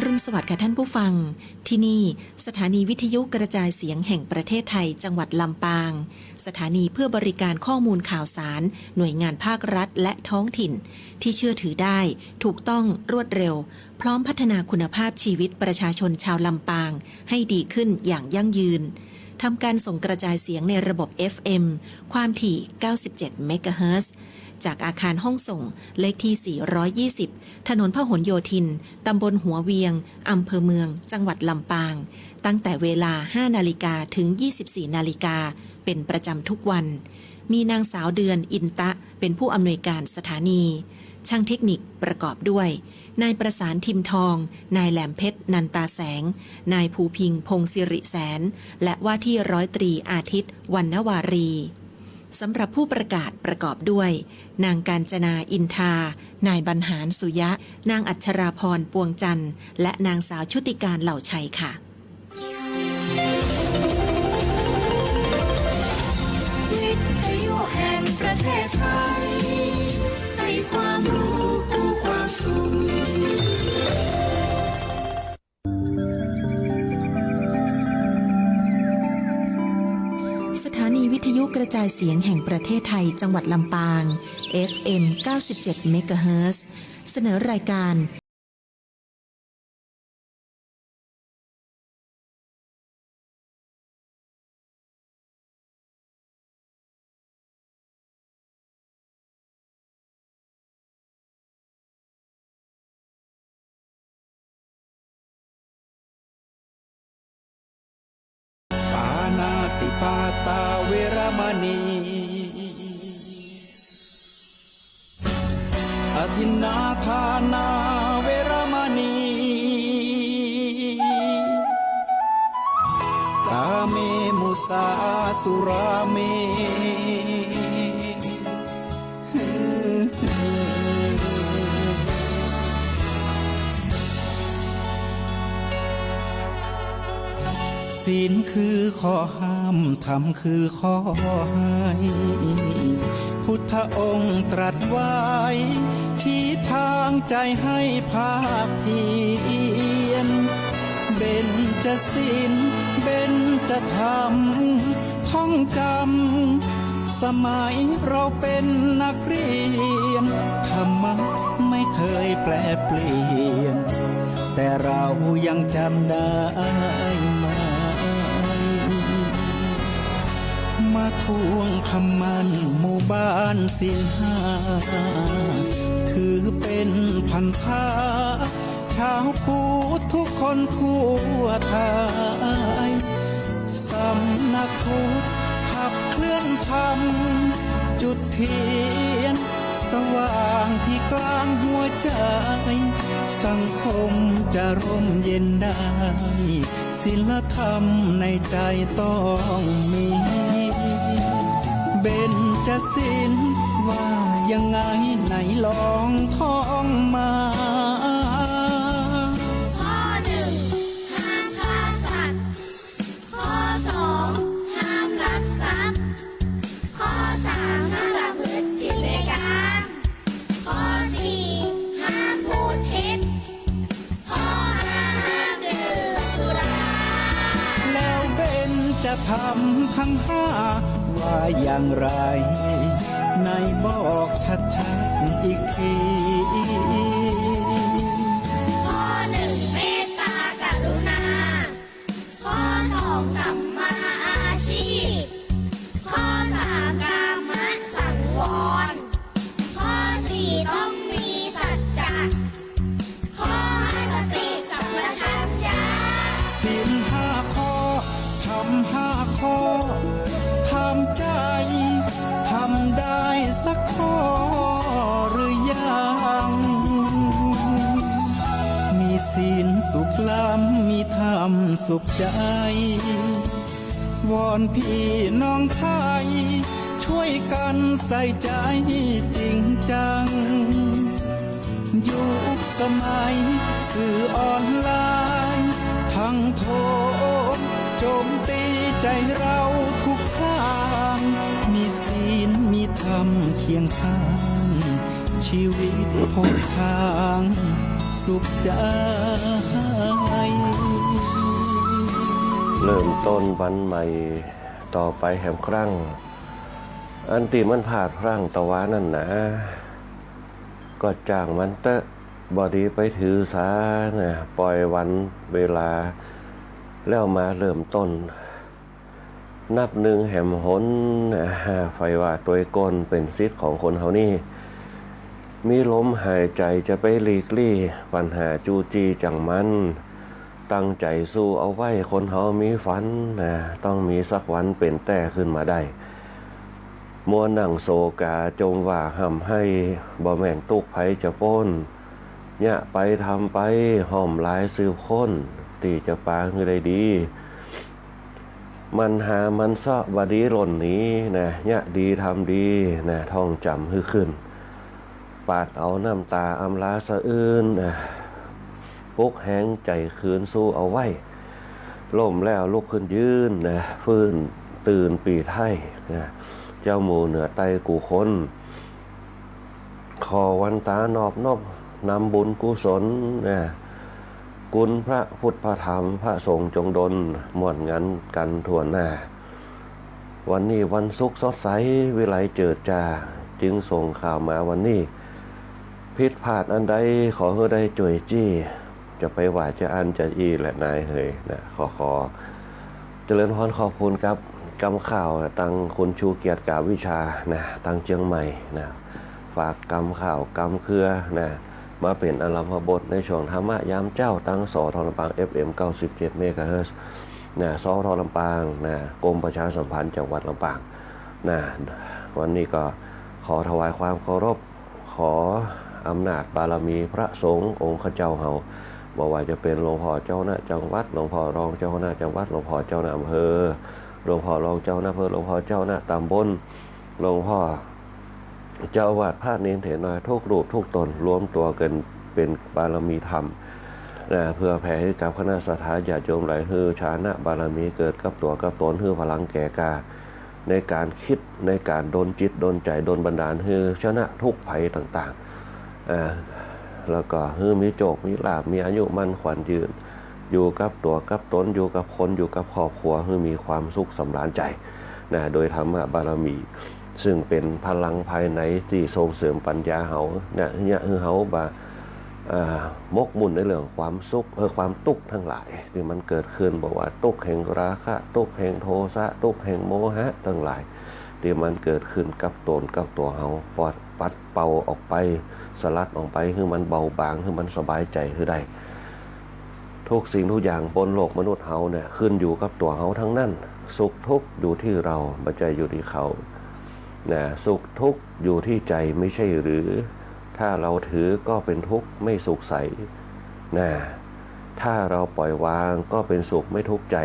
รุณสวัสดิ์ค่ะท่านผู้ฟังที่นี่สถานีวิทยุกระจายเสียงแห่งประเทศไทยจังหวัดลำปางสถานีเพื่อบริการข้อมูลข่าวสารหน่วยงานภาครัฐและท้องถิ่นที่เชื่อถือได้ถูกต้องรวดเร็วพร้อมพัฒนาคุณภาพชีวิตประชาชนชาวลำปางให้ดีขึ้นอย่างยั่งยืนทำการส่งกระจายเสียงในระบบ FM ความถี่ 97 เมกะเฮิรตซ์จากอาคารห้องส่งเลขที่ 420 ถนนพหลโยธิน ตำบลหัวเวียง อำเภอเมือง จังหวัดลำปาง ตั้งแต่เวลา 5 นาฬิกาถึง 24 นาฬิกา เป็นประจำทุกวัน มีนางสาวเดือนอินตะเป็นผู้อำนวยการสถานี ช่างเทคนิคประกอบด้วย นายประสานทิมทอง นายแหลมเพชรนันตาแสง นายภูพิงพงศิริแสน และว่าที่ร้อยตรีอาทิตย์วรรณวารีสำหรับผู้ประกาศประกอบด้วย นางกาญจนาอินทานายบรรหารสุยะ นางอัชราพรปวงจันทร์และนางสาวชุติการเหล่าชัยค่ะวิทยุแห่งประเทศไทยให้ความรู้คู่ความสุขสถานีวิทยุกระจายเสียงแห่งประเทศไทยจังหวัดลำปาง FM 97 เมกะเฮิรตซ์เสนอรายการปานาติปาตาเวรมณีอทินนาทานาเวรมณีกาเมมุสาสุราเมศีลคือข้อห้ามธรรมคือข้อให้พุทธองค์ตรัสไว้ชี้ทางใจให้ภาคเพียรเบญจศีลเบญจธรรมท่องจำสมัยเราเป็นนักเรียนธรรมะไม่เคยแปลเปลี่ยนแต่เรายังจำได้มาทวงคำมันหมู่บ้านศีลห้าถือเป็นพันธะชาวพุทธทุกคนทั่วไทยสำนักพุทธขับเคลื่อนธรรมจุดเทียนสว่างที่กลางหัวใจสังคมจะร่มเย็นได้ศีลธรรมในใจต้องมีเบญจศีลว่ายังไงไหนลองท่องมาข้อหนึ่งห้ามฆ่าสัตว์ข้อสองห้ามลักทรัพย์ข้อสามห้ามประพฤติผิดในกามข้อสี่ห้ามพูดเท็จข้อห้าห้ามดื่มสุราแล้วเบญจะทำทั้งห้าว่าอย่างไรในบอกชัดๆอีกทีข้อหนึ่งเมตตากรุณาข้อสองสัมมาอาชีพข้อสามกามสังวรข้อสี่ต้องมีสัจจะข้อห้าสติสัมปชัญญะศีลห้าข้อทำห้าข้อทำใจทำได้สักข้อหรือยังมีศีลสุขล้ำมีธรรมสุขใจวอนพี่น้องไทยช่วยกันใส่ใจจริงจังยุคสมัยสื่อออนไลน์ทั้งโทษโจมตีใจเราทุกทางมีศีลมีธรรมเคียงข้างชีวิตพบทางสุขใจ เริ่มต้นวันใหม่ต่อไปแหมครั้งอันตีมันผาดครั้งตะวานั่นนะก็จ้างมันเตะบอดีไปถือสานะปล่อยวันเวลาแล้วมาเริ่มต้นนับหนึ่งแหมหนนะไฟว่าตัวก้นเป็นสิทธิ์ของคนเฮานี่มีลมหายใจจะไปหลีกลี่ปัญหาจูจีจังมันตั้งใจสู้เอาไว้คนเฮามีฝันนะต้องมีสักวันเป็นแต่ขึ้นมาได้มัวนั่งโศกาจงว่าห้ำให้บ่แม่นตุกไผจะป้นเนี่ยไปทำไปห้อมหลายซื้อค้นตีจะปางคือได้ดีมันหามันซะบดีหล่นนี้นะเนี่ยดีทำดีนะท่องจำคือขึ้นปาดเอาน้ำตาอำลาสะอื้นนะปุกแห้งใจคืนสู้เอาไว้ล่มแล้วลุกขึ้นยืนนะฟื้นตื่นปีไทยนะเจ้าหมูเหนือไตกูคนขอวันตานอบนอบนำบุญกุศลนะกุลพระพุทธพระธรรมพระสงฆ์จงดลม่วนงันกันทั่วหน้าวันนี้วันศุกร์สดใสวิไลเจิดจ้าจึงส่งข่าวมาวันนี้ผิดพลาดอันใดขอให้ได้จ่วยจี้จะไปว่าจะอันจะอีแหละนายเฮยนะขอเจริญพรขอบคุณครับกำข่าวตังคุณชูเกียรติกาวิชานะตังเชียงใหม่นะฝากกำข่าวกำเครือนะมาเป็นอลัมพบทในช่วงธรรมะยามเจ้าตั้งสทลำปาง FM 97 เมกะเฮิรตซ์นะสทลำปางนะกรมประชาสัมพันธ์จังหวัดลำปางนะวันนี้ก็ขอถวายความเคารพขออำนาจบารมีพระสงฆ์องค์ข้าเจ้าเฮาบอกว่าจะเป็นหลวงพ่อเจ้าหน้าจังหวัดหลวงพ่อรองเจ้าหน้าจังหวัดหลวงพ่อเจ้าหน้าอำเภอหลวงพ่อรองเจ้าหน้าอำเภอหลวงพ่อเจ้าหน้าตำบลหลวงพ่อเจ้าอาวาสพระเนรเถรน้อยทุกรูปทุกตนรวมตัวกันเป็นบารมีธรรมนะเพื่อแผ่ให้กับคณะสัตยาญาติโยมหลายฮือชานะบารมีเกิดกับตัวกับตนฮือพลังแก่กาในการคิดในการดลจิตดลใจดลบันดาลฮือชนะทุกภัยต่างๆแล้วก็ฮือมีโจกมีลาภมีอายุมั่นขวัญยืนอยู่กับตัวกับตนอยู่กับคนอยู่กับครอบครัวฮือมีความสุขสำราญใจนะโดยธรรมะบารมีซึ่งเป็นพลังภายในที่ส่งเสริมปัญญาเฮาเนี่ยคือเฮาบ่มกมุ่นในเรื่องความสุขความตุกข์ทั้งหลายที่มันเกิดขึ้นบอกว่าตุกข์แห่งราคะตุกข์แห่งโทสะตุกข์แห่งโมหะทั้งหลายที่มันเกิดขึ้นกับตนกับตัวเฮาปลอดปัดเป่าออกไปสลัดออกไปคือมันเบาบางคือมันสบายใจคือได้ทุกสิ่งทุกอย่างบนโลกมนุษย์เฮาเนี่ยขึ้นอยู่กับตัวเฮาทั้งนั้นสุขทุกข์อยู่ที่เราไม่ใช่อยู่ที่เขานะสุขทุกข์อยู่ที่ใจไม่ใช่หรือถ้าเราถือก็เป็นทุกข์ไม่สุขใสนะถ้าเราปล่อยวางก็เป็นสุขไม่ทุกข์ใจ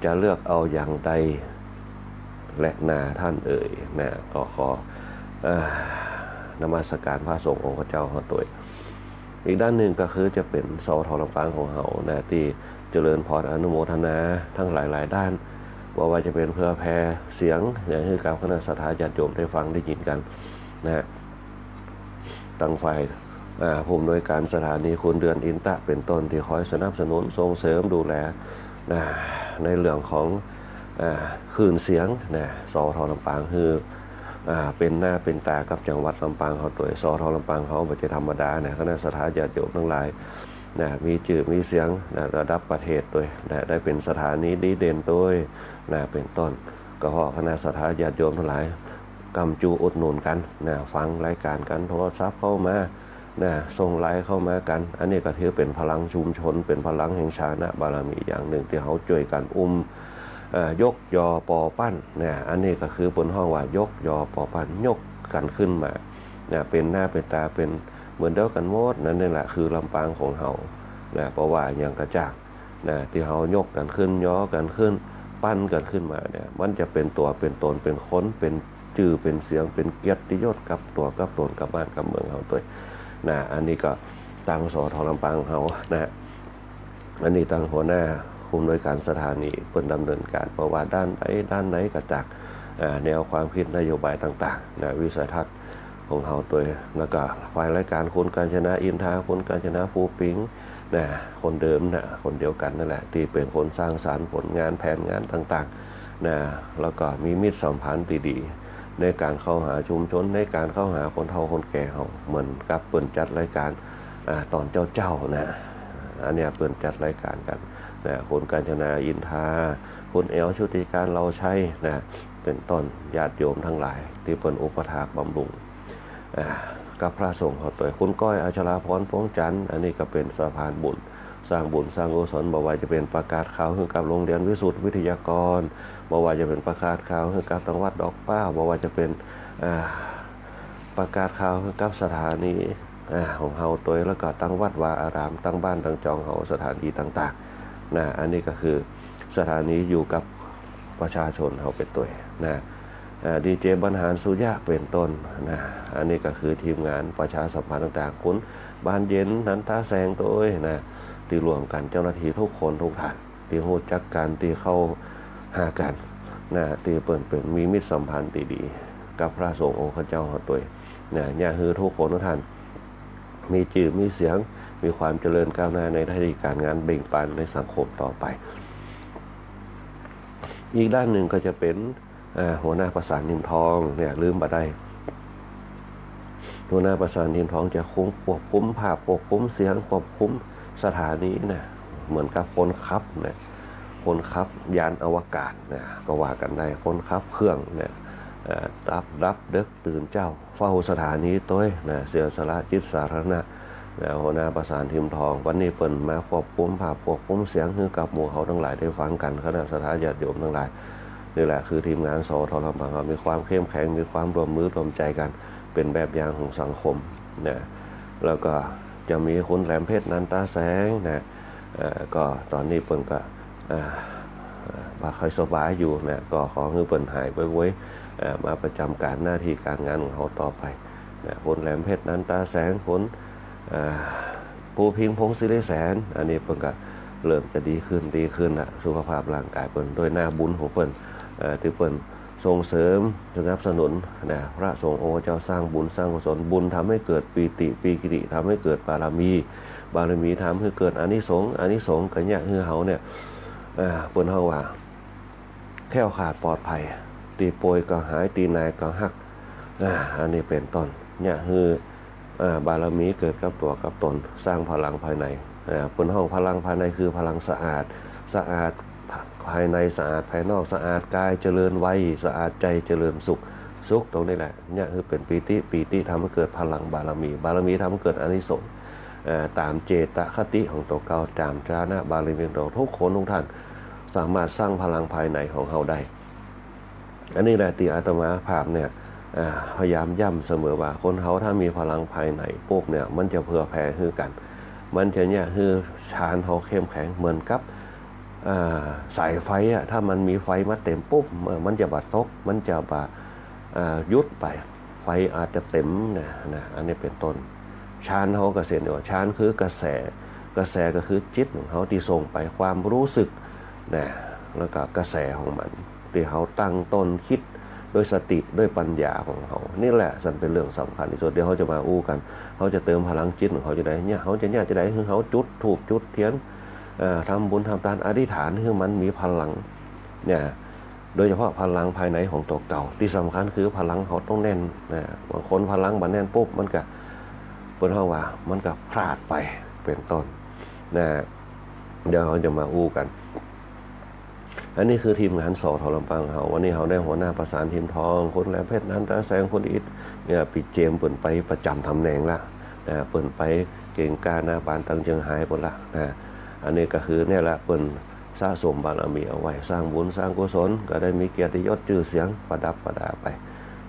จะเลือกเอาอย่างใดและนาท่านเอ่ยนะก็ขอนมัสการพระสงฆ์องค์พระเจ้าตัวอีกด้านหนึ่งก็คือจะเป็นสทลำปางของเรานะที่เจริญพรอนุโมทนาทั้งหลายๆด้านว่าจะเป็นเพื่อแผ่เสียงอย่างที่กับคณะสัตยาญาติโยมได้ฟังได้ยินกันนะตั้งฝ่ายผู้อำนวยการสถานีคุณเดือนอินตะเป็นต้นที่คอยสนับสนุนส่งเสริมดูแลในเรื่องของคลื่นเสียงนะสทลำปางคือเป็นหน้าเป็นตากับจังหวัดลำปางเขาตัวสทลำปางเขาไม่ใช่ธรรมดานะคณะสัตยาญาติโยมทั้งหลายนะมีชื่อมีเสียงนะระดับประเทศด้วยนะได้เป็นสถานีดีเด่นด้วยนะเป็นต้นก็เพราะคณะสัตยาญาติโยมทั้งหลายกำจูอุดหนุนกันนะฟังรายการกันโทรศัพท์เข้ามานะส่งไลน์เข้ามากันอันนี้ก็ถือเป็นพลังชุมชนเป็นพลังแห่งชานะบารมีอย่างหนึ่งที่เขาช่วยกันยกยอปอปั้นเนี่ยอันนี้ก็คือบนห้องว่ายกยอปอปั้นยกกันขึ้นมาเนี่ยเป็นหน้าเป็นตาเป็นเหมือนเดียวกันหมดนั่นนี่แหละคือลำปางของเขาเนี่ยเพราะว่าอย่างกระจากเนี่ยที่เขายกกันขึ้นย่อกันขึ้นปั้นกันขึ้นมาเนี่ยมันจะเป็นตัวเป็นตนเป็นค้นเป็นจื่อเป็นเสียงเป็นเกียรติยศกับตัวกับตนกับบ้านกับเมืองเขาตัวนะอันนี้ก็ตั้งสทลำปางเขานะอันนี้ตั้งหัวหน้าคุมโดยการสถานีเป็นดำเนินการเพราะว่าด้านไหนก็จากแนวความคิดนโยบายต่างๆนะวิสัยทัศน์ของเขาตัวแล้วก็ฝ่ายรายการคุณกาญจนาอินทาคุณกาญจนาภูปิง นะคนเดิมนะคนเดียวกันนั่นแหละที่เป็นคนสร้างสรรค์ผลงานแผนงานต่างๆนะแล้วก็มีมิตรสัมพันธ์ดีๆในการเข้าหาชุมชนในการเข้าหาคนเฒ่าคนแก่เขาเหมือนกับเปิดจัดรายการตอนเจ้านะอันเนี้ยเปิดจัดรายการกันนะคนกาญจนาอินทาคนแอลชุติการเราใช้นะเป็นต้นญาติโยมทั้งหลายที่เป็นอุปถากบำรุงกับพระสงฆ์เขาตัวคุณก้อยอัชราพรพวงจันทร์อันนี้ก็เป็นสะพานบุญสร้างบุญสร้างกุศลบอกว่าจะเป็นประกาศข่าวให้กับโรงเรียนวิสุทธิวิทยากรบอกว่าจะเป็นประกาศข่าวให้กับจังหวัดดอกป้าบอกว่าจะเป็นประกาศข่าวให้กับสถานีของเฮาตัวแล้วก็ตั้งวัดวาอารามตั้งบ้านตั้งจองเฮาสถานที่ต่างๆนะอันนี้ก็คือสถานีอยู่กับประชาชนเฮาเป็นตัวนะดีเจบรรหารสุยะเป็นต้นนะอันนี้ก็คือทีมงานประชาสัมพันธ์ต่างๆคุณบ้านเย็นนันตาแสงตัวนะที่รวมกันเจ้าหน้าที่ทุกคนทุกท่านที่รู้จักกันที่เข้าหากันนะที่เป็นมีมิตรสัมพันธ์ดีๆกับพระสงฆ์องค์เจ้าตัวนะอย่าฮือทุกคนทุกท่านมีจื่อมีเสียงมีความเจริญก้าวหน้าในหน้าที่การงานเบ่งบานในสังคมต่อไปอีกด้านหนึ่งก็จะเป็นหัวหน้าประสานนิมทองเนี่ยลืมบ่ได้หัวหน้าประสานนิมทองจะควบคุมภาพควบคุมเสียงควบคุมสถานีนะเหมือนกับคนขับนะคนขับยานอวกาศนะก็ว่ากันได้คนขับเครื่องเนี่ยรับเด็กตื่นเจ้าเฝ้าสถานีตัวนะเสียสละจิตสาธารณะหัวหน้าประสานทิมทองวันนี้เปิ่นมาควบคุมภาพควบคุมเสียงให้กับหมู่เขาทั้งหลายได้ฟังกันคณะสถาญาติโยมทั้งหลายนี่แหละคือทีมงานสทรบมีความเข้มแข็งมีความร่วมมือร่วมใจกันเป็นแบบอย่างของสังคมนะแล้วก็จะมีคุณแหลมเพชรนันตาแสงนะก็ตอนนี้เปิ่นก็บาคอยสบายอยู่นะก็ขอให้เปิ่นหายไว้มาประจำการหน้าที่การงานของเขาต่อไปนะคุณแหลมเพชรนันตาแสงคุณปูพิงพงศิริแสนอันนี้เปิ่นก็เริ่มจะดีขึ้นนะสุขภาพร่างกายเปิ่นโดยหน้าบุญของเปิ่นที่เปิ่นส่งเสริมสนับสนุนนะพระสงฆ์องค์เจ้าสร้างบุญสร้างกุศลบุญทำให้เกิดปีติปีกิริทำให้เกิดบารมีทำให้เกิดอานิสงส์กันเนี่ยคือเขาเนี่ยเปิ่นเฮาว่าแคล้วขาดปลอดภัยตีโปยก็หายตีนายก็หักอันนี้เป็นต้นเนี่ยคือบารมีเกิดกับตัวกับตนสร้างพลังภายในเปิ่นห้องพลังภายในคือพลังสะอาดภายในสะอาดภายนอกสะอาดกายเจริญวัยสะอาดใจเจริญสุขตรงนี้แหละเนี่ยคือเป็นปีติทำให้เกิดพลังบารมีทำให้เกิดอานิสงส์ตามเจตคติของตัวเก่าตามจานะบารมีของทุกคนทุกท่านสามารถสร้างพลังภายในของเขาได้อันนี้แหละที่อาตมาภาพเนี่ยพยายามย้ำเสมอว่าคนเขาถ้ามีพลังภายในปุ๊บเนี่ยมันจะเผื่อแผ่คือกันมันจะเนี่ยคือชานเขาเข้มแข็งเหมือนกับสายไฟถ้ามันมีไฟมาเต็มปุ๊บมันจะบาดตกมันจะบาดยุดไปไฟอาจจะเต็มนะอันนี้เป็นต้นชานเขากระเซ็นว่าชานคือกระแสก็คือจิตของเขาที่ส่งไปความรู้สึกนะแล้วก็กระแสของมันที่เขาตั้งต้นคิดด้วยสติด้วยปัญญาของเขานี่แหละมันเป็นเรื่องสำคัญที่สุดเดี๋ยวเขาจะมาอู้กันเขาจะเติมพลังจิตของเขาจะได้เนี่ยเขาจะได้คือเขาจุดถูกจุดเทียนทำบุญทำทานอธิษฐานคือมันมีพลังเนี่ยโดยเฉพาะพลังภายในของตัวเก่าที่สำคัญคือพลังเขาต้องแน่นนะบางคนพลังบันแน่นปุ๊บมันก็เปิดห้องว่ามันก็พลาดไปเป็นต้นนะเดี๋ยวเขาจะมาอู้กันอันนี้คือทีมงานสทรลำปางเขาวันนี้เขาได้หัวหน้าประสานทีมทองคนแหลมเพชรนันตาแสงคนอิฐเนี่ยปีเจมเปิ่นไปประจำตำแหน่งละนะเปิ่นไปเก่งกาหน้าบานตังเชียงหายหมดละนะอันนี้ก็คือเนี่ยละเปิ่นสะสมบารมีเอาไว้สร้างบุญสร้างกุศลก็ได้มีเกียรติยศชื่อเสียงประดับประดาไป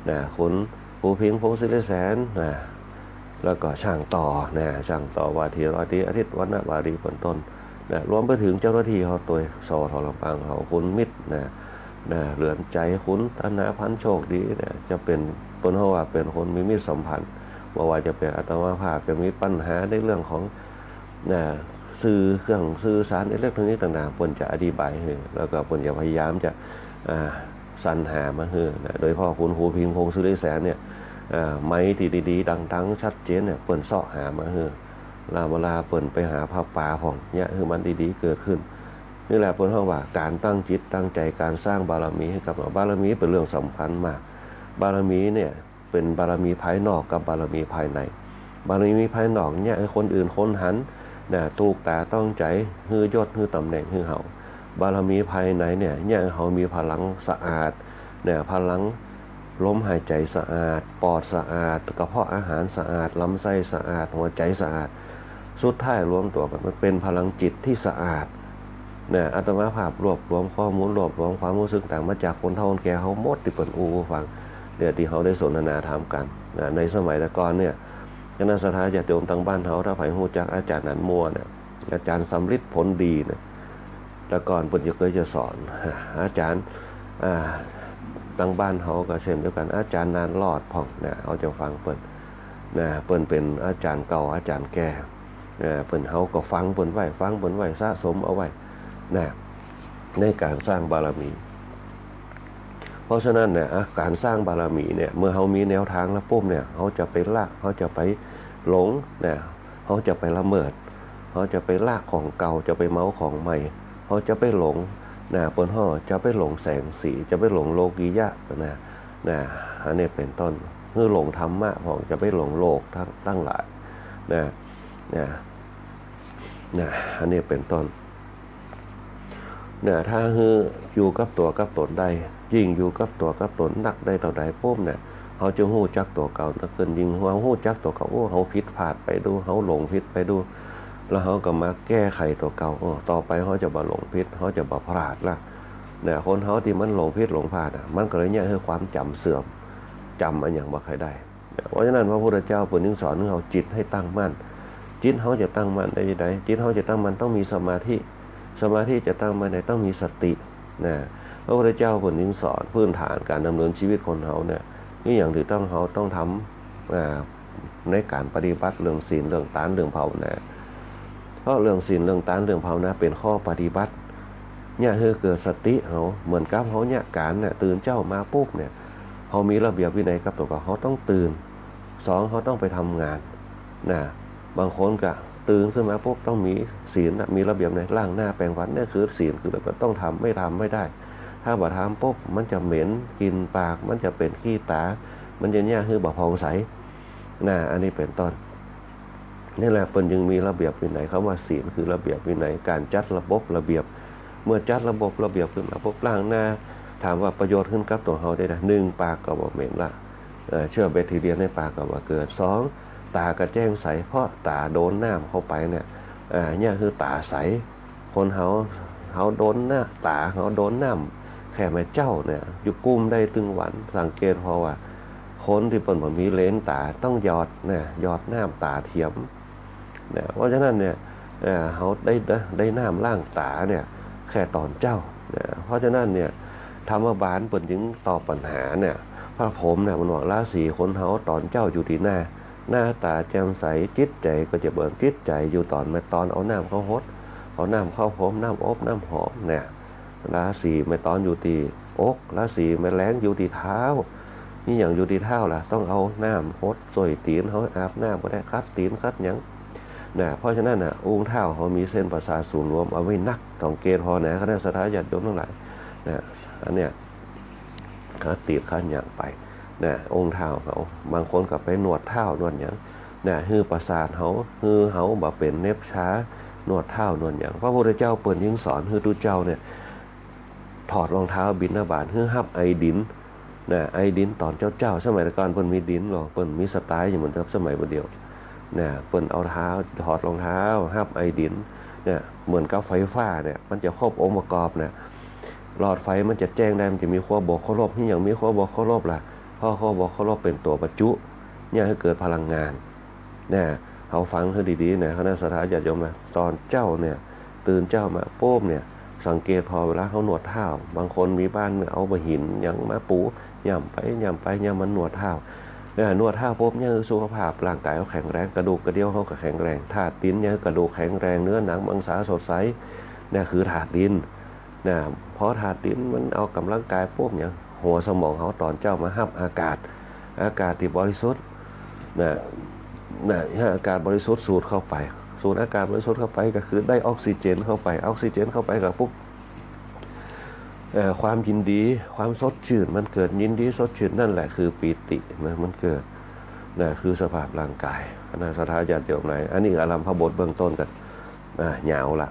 นะคุณปูพิงพงศิริแสนนะแล้วก็ช่างต่อนะช่างต่อวาทีร้อยตีอาทิตย์วันนะวารีเป็นต้นนะรวมไปถึงเจ้าหน้าที่เขาตัวสทรลำปางเขาคุณมิตรนะเรือนใจคุณธนาพันธ์โชคดีนะจะเป็นต้นเขาว่าเป็นคนมีมิตรสัมพันธ์ว่าจะเป็นอาตมาภาพจะมีปัญหาในเรื่องของสื่อเครื่องสื่อสารอิเล็กทรอนิกส์ต่างๆเพิ่นจะอธิบายให้แล้วก็เพิ่นจะพยายามจะสรรหามาให้นะโดยเฉพาะคุณหูพิงพงศิริแสนเนี่ยไม้ที่ดีๆดังๆชัดเจนเนี่ยเพิ่นเสาะหามาให้ ลาเวลาเปิ่นไปหาผ้าป่าของเนี่ยคือมันดีๆเกิดขึ้นนี่แหละเปิ่นเฮาว่าการตั้งจิตตั้งใจการสร้างบารมีให้กับบารมีเป็นเรื่องสำคัญมากบารมีเนี่ยเป็นบารมีภายนอกกับบารมีภายในบารมีภายนอกเนี่ยให้คนอื่นคนหันนะถูกตาต้องใจฮือยศฮือตำแหน่งฮือเฮาบารมีภายในเนี่ยเฮามีพลังสะอาดเนี่ยพลังลมหายใจสะอาดปอดสะอาดกระเพาะอาหารสะอาดลำไส้สะอาดหัวใจสะอาดสุดท้ายรวมตัวกันมันเป็นพลังจิตที่สะอาดเนี่ยอาตมาภาพรวบรวมข้อมูลรวบรวมความรู้สึกต่างมาจากคนเฒ่าคนแก่เฮาหมดที่เปิ้นอู้ฟังเดี๋ยวที่เฮาได้สนทนาธรรมกันนะในสมัยแต่ก่อนเนี่ยคณะสัตยาญาติโยมทางบ้านเฮาถ้าไผฮู้จักอาจารย์นันมัวเนี่ยอาจารย์สำริดผลดีเนี่ยแต่ก่อนเปิ้นจะเคยจะสอนอาจารย์ทางบ้านเฮาก็เช่นเดียวกันอาจารย์นานรอดพ่องนะเอาจะฟังเปิ้นนะเปิ้นเป็นอาจารย์เก่าอาจารย์แก่เปิ้นเฮาก็ฟังเปิ้นไว้สะสมเอาไว้นะในการสร้างบารมี เพราะฉะนั้นเนี่ยการสร้างบารมีเนี่ยเมื่อเขามีแนวทางแล้วปุ๊บเนี่ยเขาจะไปลากเขาจะไปหลงเนี่ยเขาจะไปละเมิดเขาจะไปลากของเก่าจะไปเมาของใหม่เขาจะไปหลงนะเปิ้นห่อจะไปหลงแสงสีจะไปหลงโลกียะนะอันนี้เป็นต้นเมื่อหลงธรรมะของจะไปหลงโลกทั้งหลายนะอันนี้เป็นต้นเนี่ยถ้าอยู่กับตัวกับตนได้ยิ่งอยู่กับตัวกับตนนักได้เท่าใดปุ๊บเนี่ยเขาจะฮู้จักตัวเก่านักเกินยิ่งเขาฮู้จักตัวเก่าโอ้เขาผิดพลาดไปดูเขาหลงผิดไปดูแล้วเขาก็มาแก้ไขตัวเก่าต่อไปเขาจะบ่หลงผิดเขาจะบ่พลาดละเนี่ยคนเขาที่มันหลงผิดหลงพลาดมันก็เลยเนี่ยคือความจำเสื่อมจำอันอย่างบ่ใครได้เพราะฉะนั้นพระพุทธเจ้าเพิ่นจึงสอนให้เราจิตให้ตั้งมั่นจิตเขาจะตั้งมั่นได้ยังไงจิตเขาจะตั้งมั่นต้องมีสมาธิจะตั้งมั่นได้ต้องมีสตินะพระพุทธเจ้าเพิ่นจึงสอนพื้นฐานการดำเนินชีวิตคนเขาเนี่ยนี่อย่างที่ต้องทำในการปฏิบัติเรื่องศีลเรื่องทานเรื่องภาวนาเพราะเรื่องศีลเรื่องทานเรื่องภาวนาเป็นข้อปฏิบัติเนี่ยคือเกิดสติเขาเหมือนกับเขาเนี่ยการเนี่ยตื่นเจ้ามาปุ๊บเนี่ยเขามีระเบียบวินัยกับตัวเขาต้องตื่น2เขาต้องไปทำงานนะบางคนก็ตื่นขึ้นมาปุ๊บต้องมีศีลมีระเบียบในล้างหน้าแปรงฟันเนี่ยคือศีลคือแบบต้องทำไม่ได้ถ้าบ่ทำปุ๊บมันจะเหม็นกินปากมันจะเป็นขี้ตามันจะเนี่ยคือบ่พองใสนะอันนี้เป็นต้นนี่แหละเพิ่นจึงมีระเบียบวินัยคำว่าศีลคือระเบียบวินัยการจัดระบบระเบียบเมื่อจัดระบบระเบียบขึ้นมาปุ๊บล้างหน้าถามว่าประโยชน์ขึ้นกับตัวเฮาได้นะ1ปากก็บ่เหม็นละเชื้อแบคทีเรียในปากก็บ่เกิด2ตากระแจ้งใสเพราะตาโดนน้ำเข้าไปเนี่ยคือตาใสคนเขาโดนหน้าตาเขาโดนน้ำแค่แม่เจ้าเนี่ยอยู่กุ้มได้ตึงวันสังเกตเพราะว่าคนที่เปิ่นบ่มีเลนตาต้องหยอดน้ำตาเทียมเนี่ยเพราะฉะนั้นเนี่ยเขาได้น้ำล้างตาเนี่ยแค่ตอนเจ้าเนี่ยเพราะฉะนั้นเนี่ยธรรมบาลเปิ่นจึงตอบปัญหาเนี่ยพระผมเนี่ยมันบอกราศีคนเขาตอนเจ้าอยู่ที่หน้าตาแจ่มใสจิตใจก็จะเบิกจิตใจอยู่ตอนเอาน้ำเข้าฮดเอาน้ำเข้าพรมน้ำอบน้ำหอมเนี่ยราศีไม่ตอนอยู่ที่อกราศีไม่แรงอยู่ที่เท้านี่อย่างอยู่ที่เท้าล่ะต้องเอาน้ำฮดสวยตีนเขาอาบน้ำก็ได้คัดตีนคัดหยังนะเพราะฉะนั้นองค์เท้าเขามีเส้นประสาทศูนย์รวมเอาไว้นักต้องเกณฑ์พอนะคณะสัตยาญาติโยมทั้งหลายนะอันเนี้ยคัดตีนคัดหยังไปองค์เท้าเขาบางคนก็ไปนวดเท้านวดหยังฮือประสาทเขาบ่เป็นเน็บช้านวดเท้านวดหยังพระพุทธเจ้าเปิ่นยิ่งสอนฮือตุเจ้าเนี่ยถอดรองเท้าบิณฑบาตฮือฮับไอดินไอดินตอนเจ้าสมัยก่อนเปิ้นมีดินหรอเปิ้นมีสไตล์อย่างเหมือนกับสมัยเดียวเปิ้นเอาเท้าถอดรองเท้าฮับไอดินเหมือนกับไฟฟ้าเนี่ยมันจะครบองค์ประกอบหลอดไฟมันจะแจ้งได้มันจะมีขั้วบวกขั้วลบที่อย่างมีขั้วบวกขั้วลบล่ะเพราะขั้วบวกขั้วลบเป็นตัวประจุเนี่ยให้เกิดพลังงานเขาฟังให้ดีๆคณะสัตยาญาติโยมตอนเจ้าเนี่ยตื่นเจ้ามาโป้มเนี่ยสังเกตพอเวลาเขาหนวดเท้าบางคนมีบ้านเอาบะหินอย่างมาปูย่ำไปมันหนวดเท้านวดเท้าปุ๊บเนี่ยสุขภาพร่างกายเขาแข็งแรงกระดูกกระเดี่ยวเขาก็แข็งแรงธาตุดินเนี่ยกระดูกแข็งแรงเนื้อหนังมังสาสดใสเนี่ยคือธาตุดินเพราะธาตุดินมันเอากำลังกายปุ๊บเนี่ยหัวสมองเขาตอนเจ้ามาฮับอากาศที่บริสุทธิ์ ให้อากาศบริสุทธิ์สูดเข้าไปสูดอากาศบริสุทธิ์เข้าไปก็คือได้ออกซิเจนเข้าไปออกซิเจนเข้าไปกับปุ๊บความยินดีความสดชื่นมันเกิดยินดีสดชื่นนั่นแหละคือปีตินะมันเกิดคือสภาพร่างกายคณะสัตยาติโยมไหนอันนี้อารัมพบทเบื้องต้นกันเหงาละ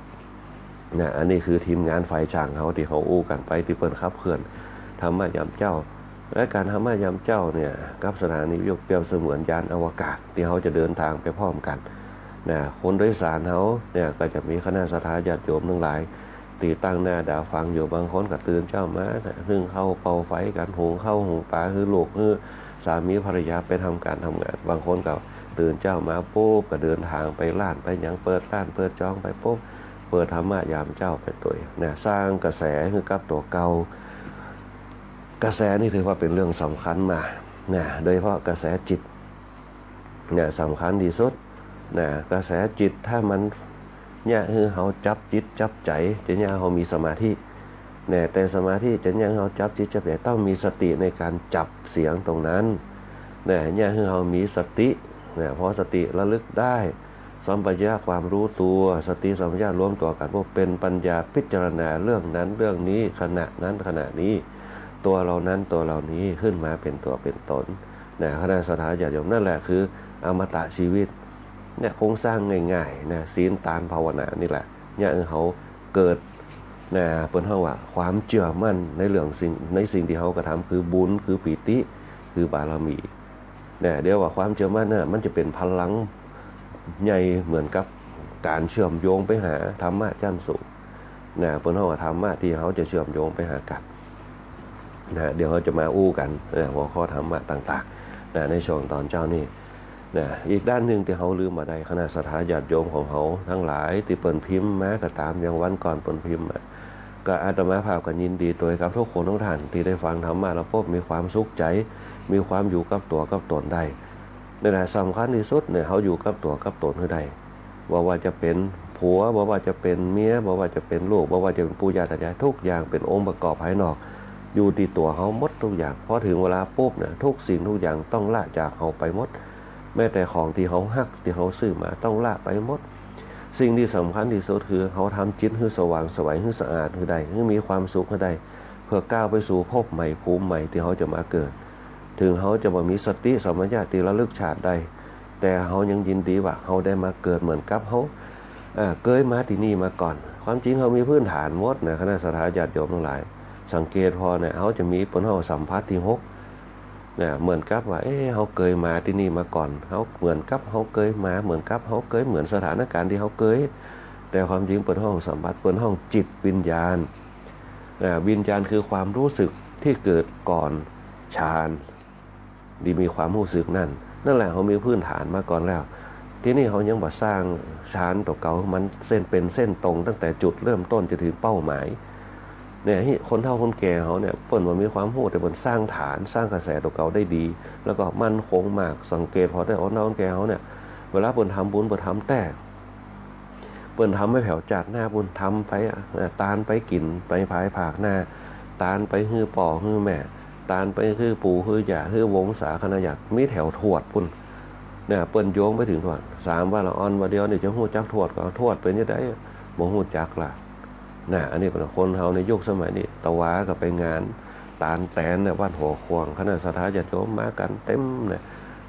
อันนี้คือทีมงานไฟช่างเขาที่เขาอู้กันไปที่เปิดขับเคลื่อนธรรมะยามเจ้าและการธรรมะยามเจ้าเนี่ยกับสถานีวิทยุเปรียบเสมือนยานอวกาศที่เขาจะเดินทางไปพร้อมกันคนโดยสารเขาเนี่ยก็จะมีคณะสัตยาติโยมทั้งหลายตีตั้งหน้าด่าฟังอยู่บางคนก็ตื่นเจ้ามานึ่งเข้าเป่าไฟกันหุงข้าวหุงปลาคือลูกคือสามีภรรยาไปทำการทำงานบางคนก็ตื่นเจ้ามาปุ๊บก็เดินทางไปร้านไปยังเปิดร้านเปิดจองไปปุ๊บเปิดธรรมะยามเจ้าไปตัวสร้างกระแสคือกับตัวเก่ากระแสนี่ถือว่าเป็นเรื่องสำคัญมากโดยเฉพาะกระแสจิตสำคัญที่สุดกระแสจิตถ้ามันคือเขาจับจิตจับใจจะเขามีสมาธิแต่สมาธิจะเขาจับจิตจับใจต้องมีสติในการจับเสียงตรงนั้นคือเขามีสติเพราะสติระลึกได้สัมปชัญญะความรู้ตัวสติสัมปชัญญะรวมตัวกันพวกเป็นปัญญาพิจารณาเรื่องนั้นเรื่องนี้ขณะนั้นขณะนี้ตัวเรานั้นตัวเรานี้ขึ้นมาเป็นตัวเป็นตนคณะสัตยาติโยมนั่นแหละคืออมตะชีวิตโครงสร้างง่ายๆศีลทานภาวนานี่แหละเขาเกิดเปิ้นเฮาว่าความเชื่อมั่นในเรื่องสิ่งที่เขากระทำคือบุญคือปิติคือบารมีเดี๋ยวว่าความเชื่อมั่นมันจะเป็นพลังใหญ่เหมือนกับการเชื่อมโยงไปหาธรรมะชั้นสูงเปิ้นเฮาว่าธรรมะที่เขาจะเชื่อมโยงไปหากันเดี๋ยวเขาจะมาอู้กันหัวข้อธรรมะต่างๆในช่วงตอนเจ้านี่อีกด้านหนึ่งที่เขาลืมมาได้คณะสัตยาติโยมของเขาทั้งหลายที่เปิ่นพิมพ์มาก็ตามอย่างวันก่อนเปิ่นพิมพ์ก็อาตมาภาพกันยินดีตัวกับทุกคนทุกท่านที่ได้ฟังธรรมะแล้วพบมีความสุขใจมีความอยู่กับตัวกับตนได้นี่แหละสำคัญที่สุดเขาอยู่กับตัวกับตนให้ได้ว่าจะเป็นผัวว่าจะเป็นเมียว่าจะเป็นลูกว่าจะเป็นปู่ย่าตายายทุกอย่างเป็นองค์ประกอบภายนอกอยู่ที่ตัวเขาหมดทุกอย่างพอถึงเวลาปุ๊บทุกสิ่งทุกอย่างต้องละจากเขาไปหมดแม้แต่ของที่เขาฮักที่เขาซื้อมาต้องละไปหมดสิ่งที่สำคัญที่สุดคือเขาทำจิตให้สว่างไสวให้สะอาดให้ได้ให้มีความสุขให้ได้เพื่อก้าวไปสู่ภพใหม่ภูมิใหม่ที่เขาจะมาเกิดถึงเขาจะบ่มีสติสัมปชัญญะที่ระลึกชาติได้แต่เขายังยินดีว่าเขาได้มาเกิดเหมือนกับเขาเกิดมาที่นี่มาก่อนความจริงเขามีพื้นฐานหมดคณะสัตยาติโยมทั้งหลายสังเกตพอเขาจะมีผลเขาสัมผัสที่6เหมือนกับว่าเขาเคยมาที่นี่มาก่อนเขาเหมือนกับเขาเคยมาเหมือนกับเขาเคยเหมือนสถานการณ์ที่เขาเคยแต่ความจริงเปิดห้องสัมผัสเปิดห้องจิตวิญญาณวิญญาณคือความรู้สึกที่เกิดก่อนฌานดีมีความรู้สึกนั่นแหละเขามีพื้นฐานมาก่อนแล้วที่นี่เขายังบ่สร้างฌานตัวเก่ามันเส้นเป็นเส้นตรงตั้งแต่จุดเริ่มต้นจะถึงเป้าหมายคนเฒ่าคนแก่เขาเปิ้นว่ามีความรู้แต่เปิ้นสร้างฐานสร้างกระแสตัวเก่าได้ดีแล้วก็มั่นคงมากสังเกตพอได้คนเฒ่าคนแก่เขาเวลาเปิ้นทำบุญเปิ้นทำแต่เปิ้นทำให้แผ่วจากหน้าบุญทำไปตานไปกินไปพายผากหน้าตานไปฮื้อป่อฮื้อแม่ตานไปฮื้อปู่ฮื้อย่าฮื้อวงศาคณะญาติมีแถวทวดพุ่นเปิ้นโยงไปถึงทวด3ว่าละอ่อนว่าเดียวนี่จะฮู้จักทวดก็ทวดเป็นจังได๋บ่ฮู้จักล่ะอันนี้เป็นคนเฮาในยุคสมัยนี้ตะวาก็ไปงานตาลแตนวัดหัวควงคณะสัตยาติโยมมากันเต็ม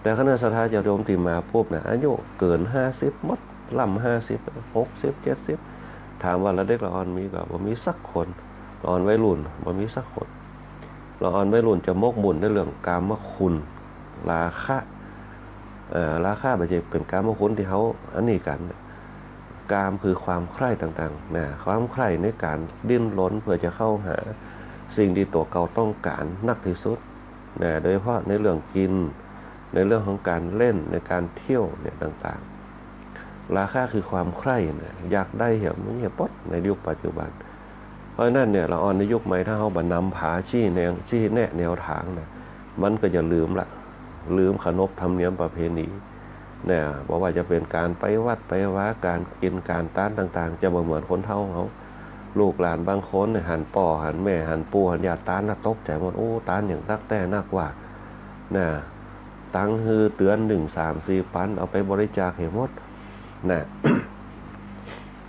แต่คณะสัตยาติโยมที่มาปุ๊บอายุเกิน50หมดล่ำ50 60 70ถามว่าละเด็กละอ่อนมีก็บ่มีสักคนละอ่อนวัยรุ่นบ่มีสักคนละอ่อนวัยรุ่นจะมกมุ่นในเรื่องกามคุณราคะบ่ใช่เป็นกามคุณที่เขาอันนี้กันกามคือความใคร่ต่างๆความใคร่ในการดิ้นรนเพื่อจะเข้าหาสิ่งที่ตัวเก่าต้องการนักที่สุดโดยเฉพาะในเรื่องกินในเรื่องของการเล่นในการเที่ยวต่างๆราคาคือความใคร่อยากได้เหี่ยวมันเหี่ยวปดในยุคปัจจุบันเพราะนั่นเราอ่อนในยุคใหม่ถ้าเขาบรรนำผาชี้แนะแนวทางมันก็จะลืมขนบธรรมเนียมประเพณีบอกว่าจะเป็นการไปวัดไปว่าการกินการต้านต่างๆจะบ่เหมือนคนเฒ่าเขาลูกหลานบางคนหันป่อหันแม่หันปู่หันญาติต้านตกใจหมดโอ้ต้านอย่างนักแต่นักว่า ตังค์คือเตือน1-3-4 พันเอาไปบริจาคให้หมดนะ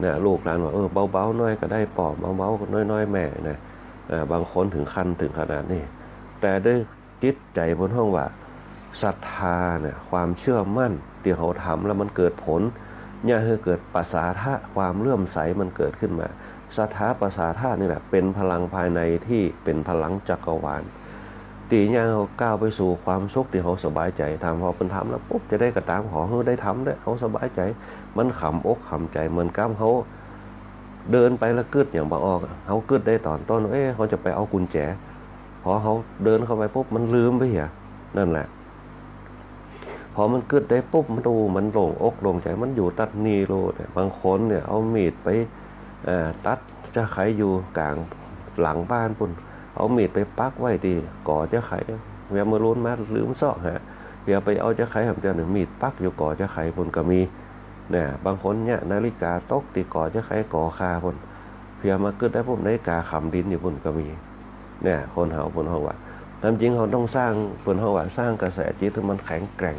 นะลูกหลานว่าเบาๆน้อยก็ได้ปอบเบาๆน้อยๆแม่นะบางคนถึงขั้นถึงขนาดนี้แต่ด้วยจิตใจบนห้องว่าศรัทธาเนี่ยความเชื่อมั่นที่เขาทำแล้วมันเกิดผลเนี่ยคือเกิดปัสสาทะความเลื่อมใสมันเกิดขึ้นมาศรัทธาปัสสาทะนี่แหละเป็นพลังภายในที่เป็นพลังจักรวาลตีเนี่ยเขาก้าวไปสู่ความสุขที่เขาสบายใจทำพอเป็นทำแล้วปุ๊บจะได้กระตามขอเขาได้ทำได้เขาสบายใจมันขำอกขำใจเหมือนกับเขาเดินไปแล้วกึดอย่างบางออกเขากึดได้ตอนต้นเขาจะไปเอากุญแจพอเขาเดินเข้าไปปุ๊บมันลืมไปเหี้ยนั่นแหละพอมันกึดได้ปุ๊บมันดูมันโล่งอกโล่งใจมันอยู่ตัดนีโรเนี่ยบางคนเนี่ยเอามีดไปตัดจะไขอยู่กลางหลังบ้านปุ่นเอามีดไปปักไว้ดีก่อจะไขเวียมือล้นมาลืมซอกฮะเวียไปเอาจะไขทำเดียวหนึ่งมีดปักอยู่ก่อจะไขปุ่นก็มีเนี่ยบางคนเนี่ยนาฬิกาตกตีก่อจะไขก่อคาปุ่นเพียมากึดได้ปุ๊บนาฬิกาขำดินอยู่ปุ่นก็มีเนี่ยคนเฮาปุ่นเฮาว่าตามจริงเขาต้องสร้างปุ่นเฮาว่าสร้างกระแสจิตให้มันแข็งแกร่ง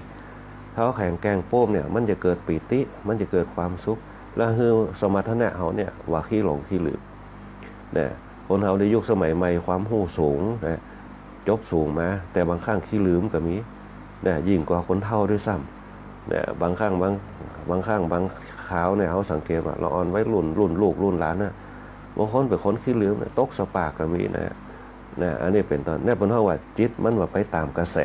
เขาแข็งแกร่งปุ๊บเนี่ยมันจะเกิดปิติมันจะเกิดความสุขแล้วคือสมรรถนะเขาเนี่ยว่าขี้หลงขี้ลืมเนี่ยคนเขาในยุคสมัยใหม่ความหู้สูงนะจบสูงมาแต่บางครั้งขี้ลืมก็มีเนี่ยยิ่งกว่าคนเฒ่าด้วยซ้ำเนี่ยบางครั้งบางขาวเนี่ยเขาสังเกตว่าเราอ่อนไว้รุ่นลูกรุ่นหลานนะบางคนเป็นคนขี้ลืมตกสปากก็มีนะอันนี้เป็นตอนเนี่ยเป็นเพราะว่าจิตมันว่าไปตามกระแส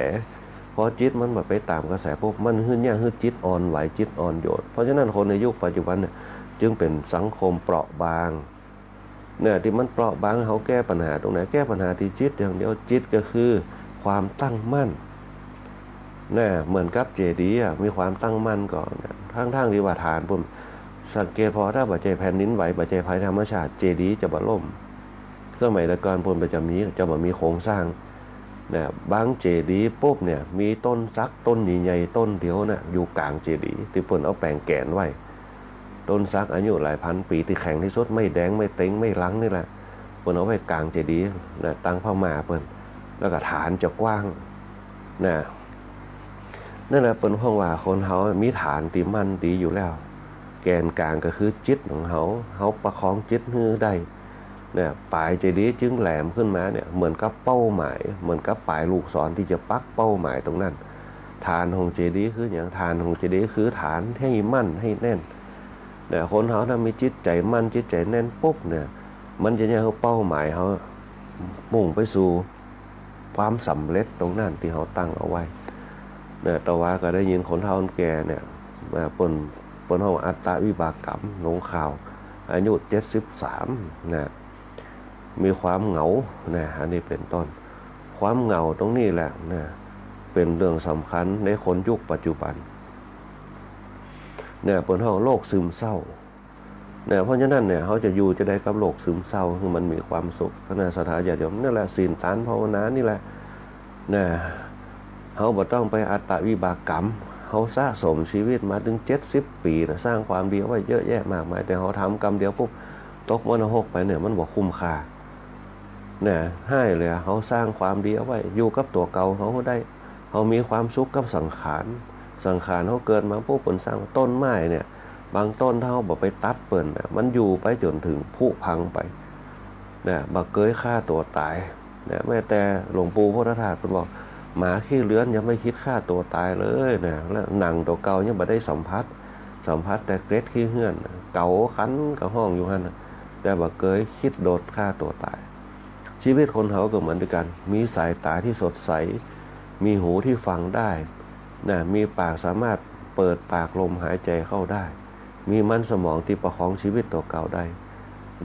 พอจิตมันแบบไปตามกระแสปุ๊บมันขึ้นเนี่ยคือจิตอ่อนไหวจิตอ่อนโยนเพราะฉะนั้นคนในยุคปัจจุบันเนี่ยจึงเป็นสังคมเปราะบางเนี่ยที่มันเปราะบางเขาแก้ปัญหาตรงไหนแก้ปัญหาที่จิตอย่างเดียวจิตก็คือความตั้งมั่นเนี่ยเหมือนกับเจดีย์มีความตั้งมั่นก่อนทั้งที่ว่าฐานผมสังเกตพอถ้าปัจจัยแผ่นดินไหวปัจจัยภัยธรรมชาติเจดีย์จะบล่มสมัยแต่ก่อนผมจะมีโครงสร้างเนี่ยบางเจดีย์ปุ๊บเนี่ยมีต้นซักต้นใหญ่ๆต้นเดียวเนี่ยอยู่กลางเจดีย์ที่เพิ่นเอาแปลงแกนไว้ต้นซักอายุหลายพันปีที่แข็งที่สุดไม่แดงไม่เต็งไม่ลังนี่แหละเพิ่นเอาไว้กลางเจดีย์นะตั้งพม่าเพิ่นแล้วก็ฐานจะกว้างนะนั่นแหละเพิ่นเพราะว่าคนเฮามีฐานที่มั่นดีอยู่แล้วแกนกลางก็คือจิตของเฮาประคองจิตให้ได้เนี่ยปลายเจดีย์จึงแหลมขึ้นมาเนี่ยเหมือนกับเป้าหมายเหมือนกับปลายลูกศรที่จะปักเป้าหมายตรงนั้นฐานของเจดีย์คืออย่างฐานของเจดีย์คือฐานให้มั่นให้แน่นเนี่ยคนเขาถ้ามีจิตใจมั่นจิตใจแน่นปุ๊บเนี่ยมันจะเนี่ยเขาเป้าหมายเขามุ่งไปสู่ความสำเร็จตรงนั้นที่เขาตั้งเอาไว้เนี่ยแต่ว่าก็ได้ยินคนเฒ่าคนแก่เนี่ยปนห้องอัตตวิบากกรรมลงข่าวอายุ73นะมีความเหงานะอันนี้เป็นต้นความเหงาตรงนี้แหละนะเป็นเรื่องสำคัญในคนยุคปัจจุบันเนี่ยเป็นห้องโรคซึมเศร้าเนี่ยเพราะฉะนั้นเนี่ยเขาจะอยู่จะได้กับโรคซึมเศร้าคือมันมีความสุขขณะสถานญาติโยมนั่นแหละศีลทานภาวนานี่แหละนะเขาบ่ต้องไปอัตตวิบากกรรมเขาสะสมชีวิตมาถึง70 ปีนะสร้างความดีไว้เยอะแยะมากมายแต่เขาทำกรรมเดียวปุ๊บตกมรณะไปเนี่ยมันบ่คุ้มค่าเนี่ยให้เลยเขาสร้างความดีเอาไว้อยู่กับตัวเก่าเขาได้เขามีความสุขกับสังขารเขาเกิดมาปุ๊บผลสร้างต้นไม้เนี่ยบางต้นเท่าบ่ไปตัดเปิ่นเนี่ยมันอยู่ไปจนถึงผุพังไปเนี่ยบ่เกยฆ่าตัวตายเนี่ยแม้แต่หลวงปู่พุทธทาสเพิ่นบอกหมาขี้เลื้อนยังไม่คิดฆ่าตัวตายเลยเนี่ยแล้วหนังตัวเก่ายังบ่ได้สัมผัสแต่เกล็ดขี้เหื่อนเก่าคันกับห้องอยู่หั่นแต่บ่เคยคิดโดดฆ่าตัวตายชีวิตคนเขาก็เหมือนกันมีสายตาที่สดใสมีหูที่ฟังได้นะมีปากสามารถเปิดปากลมหายใจเข้าได้มีมันสมองที่ประคองชีวิตตัวเก่าได้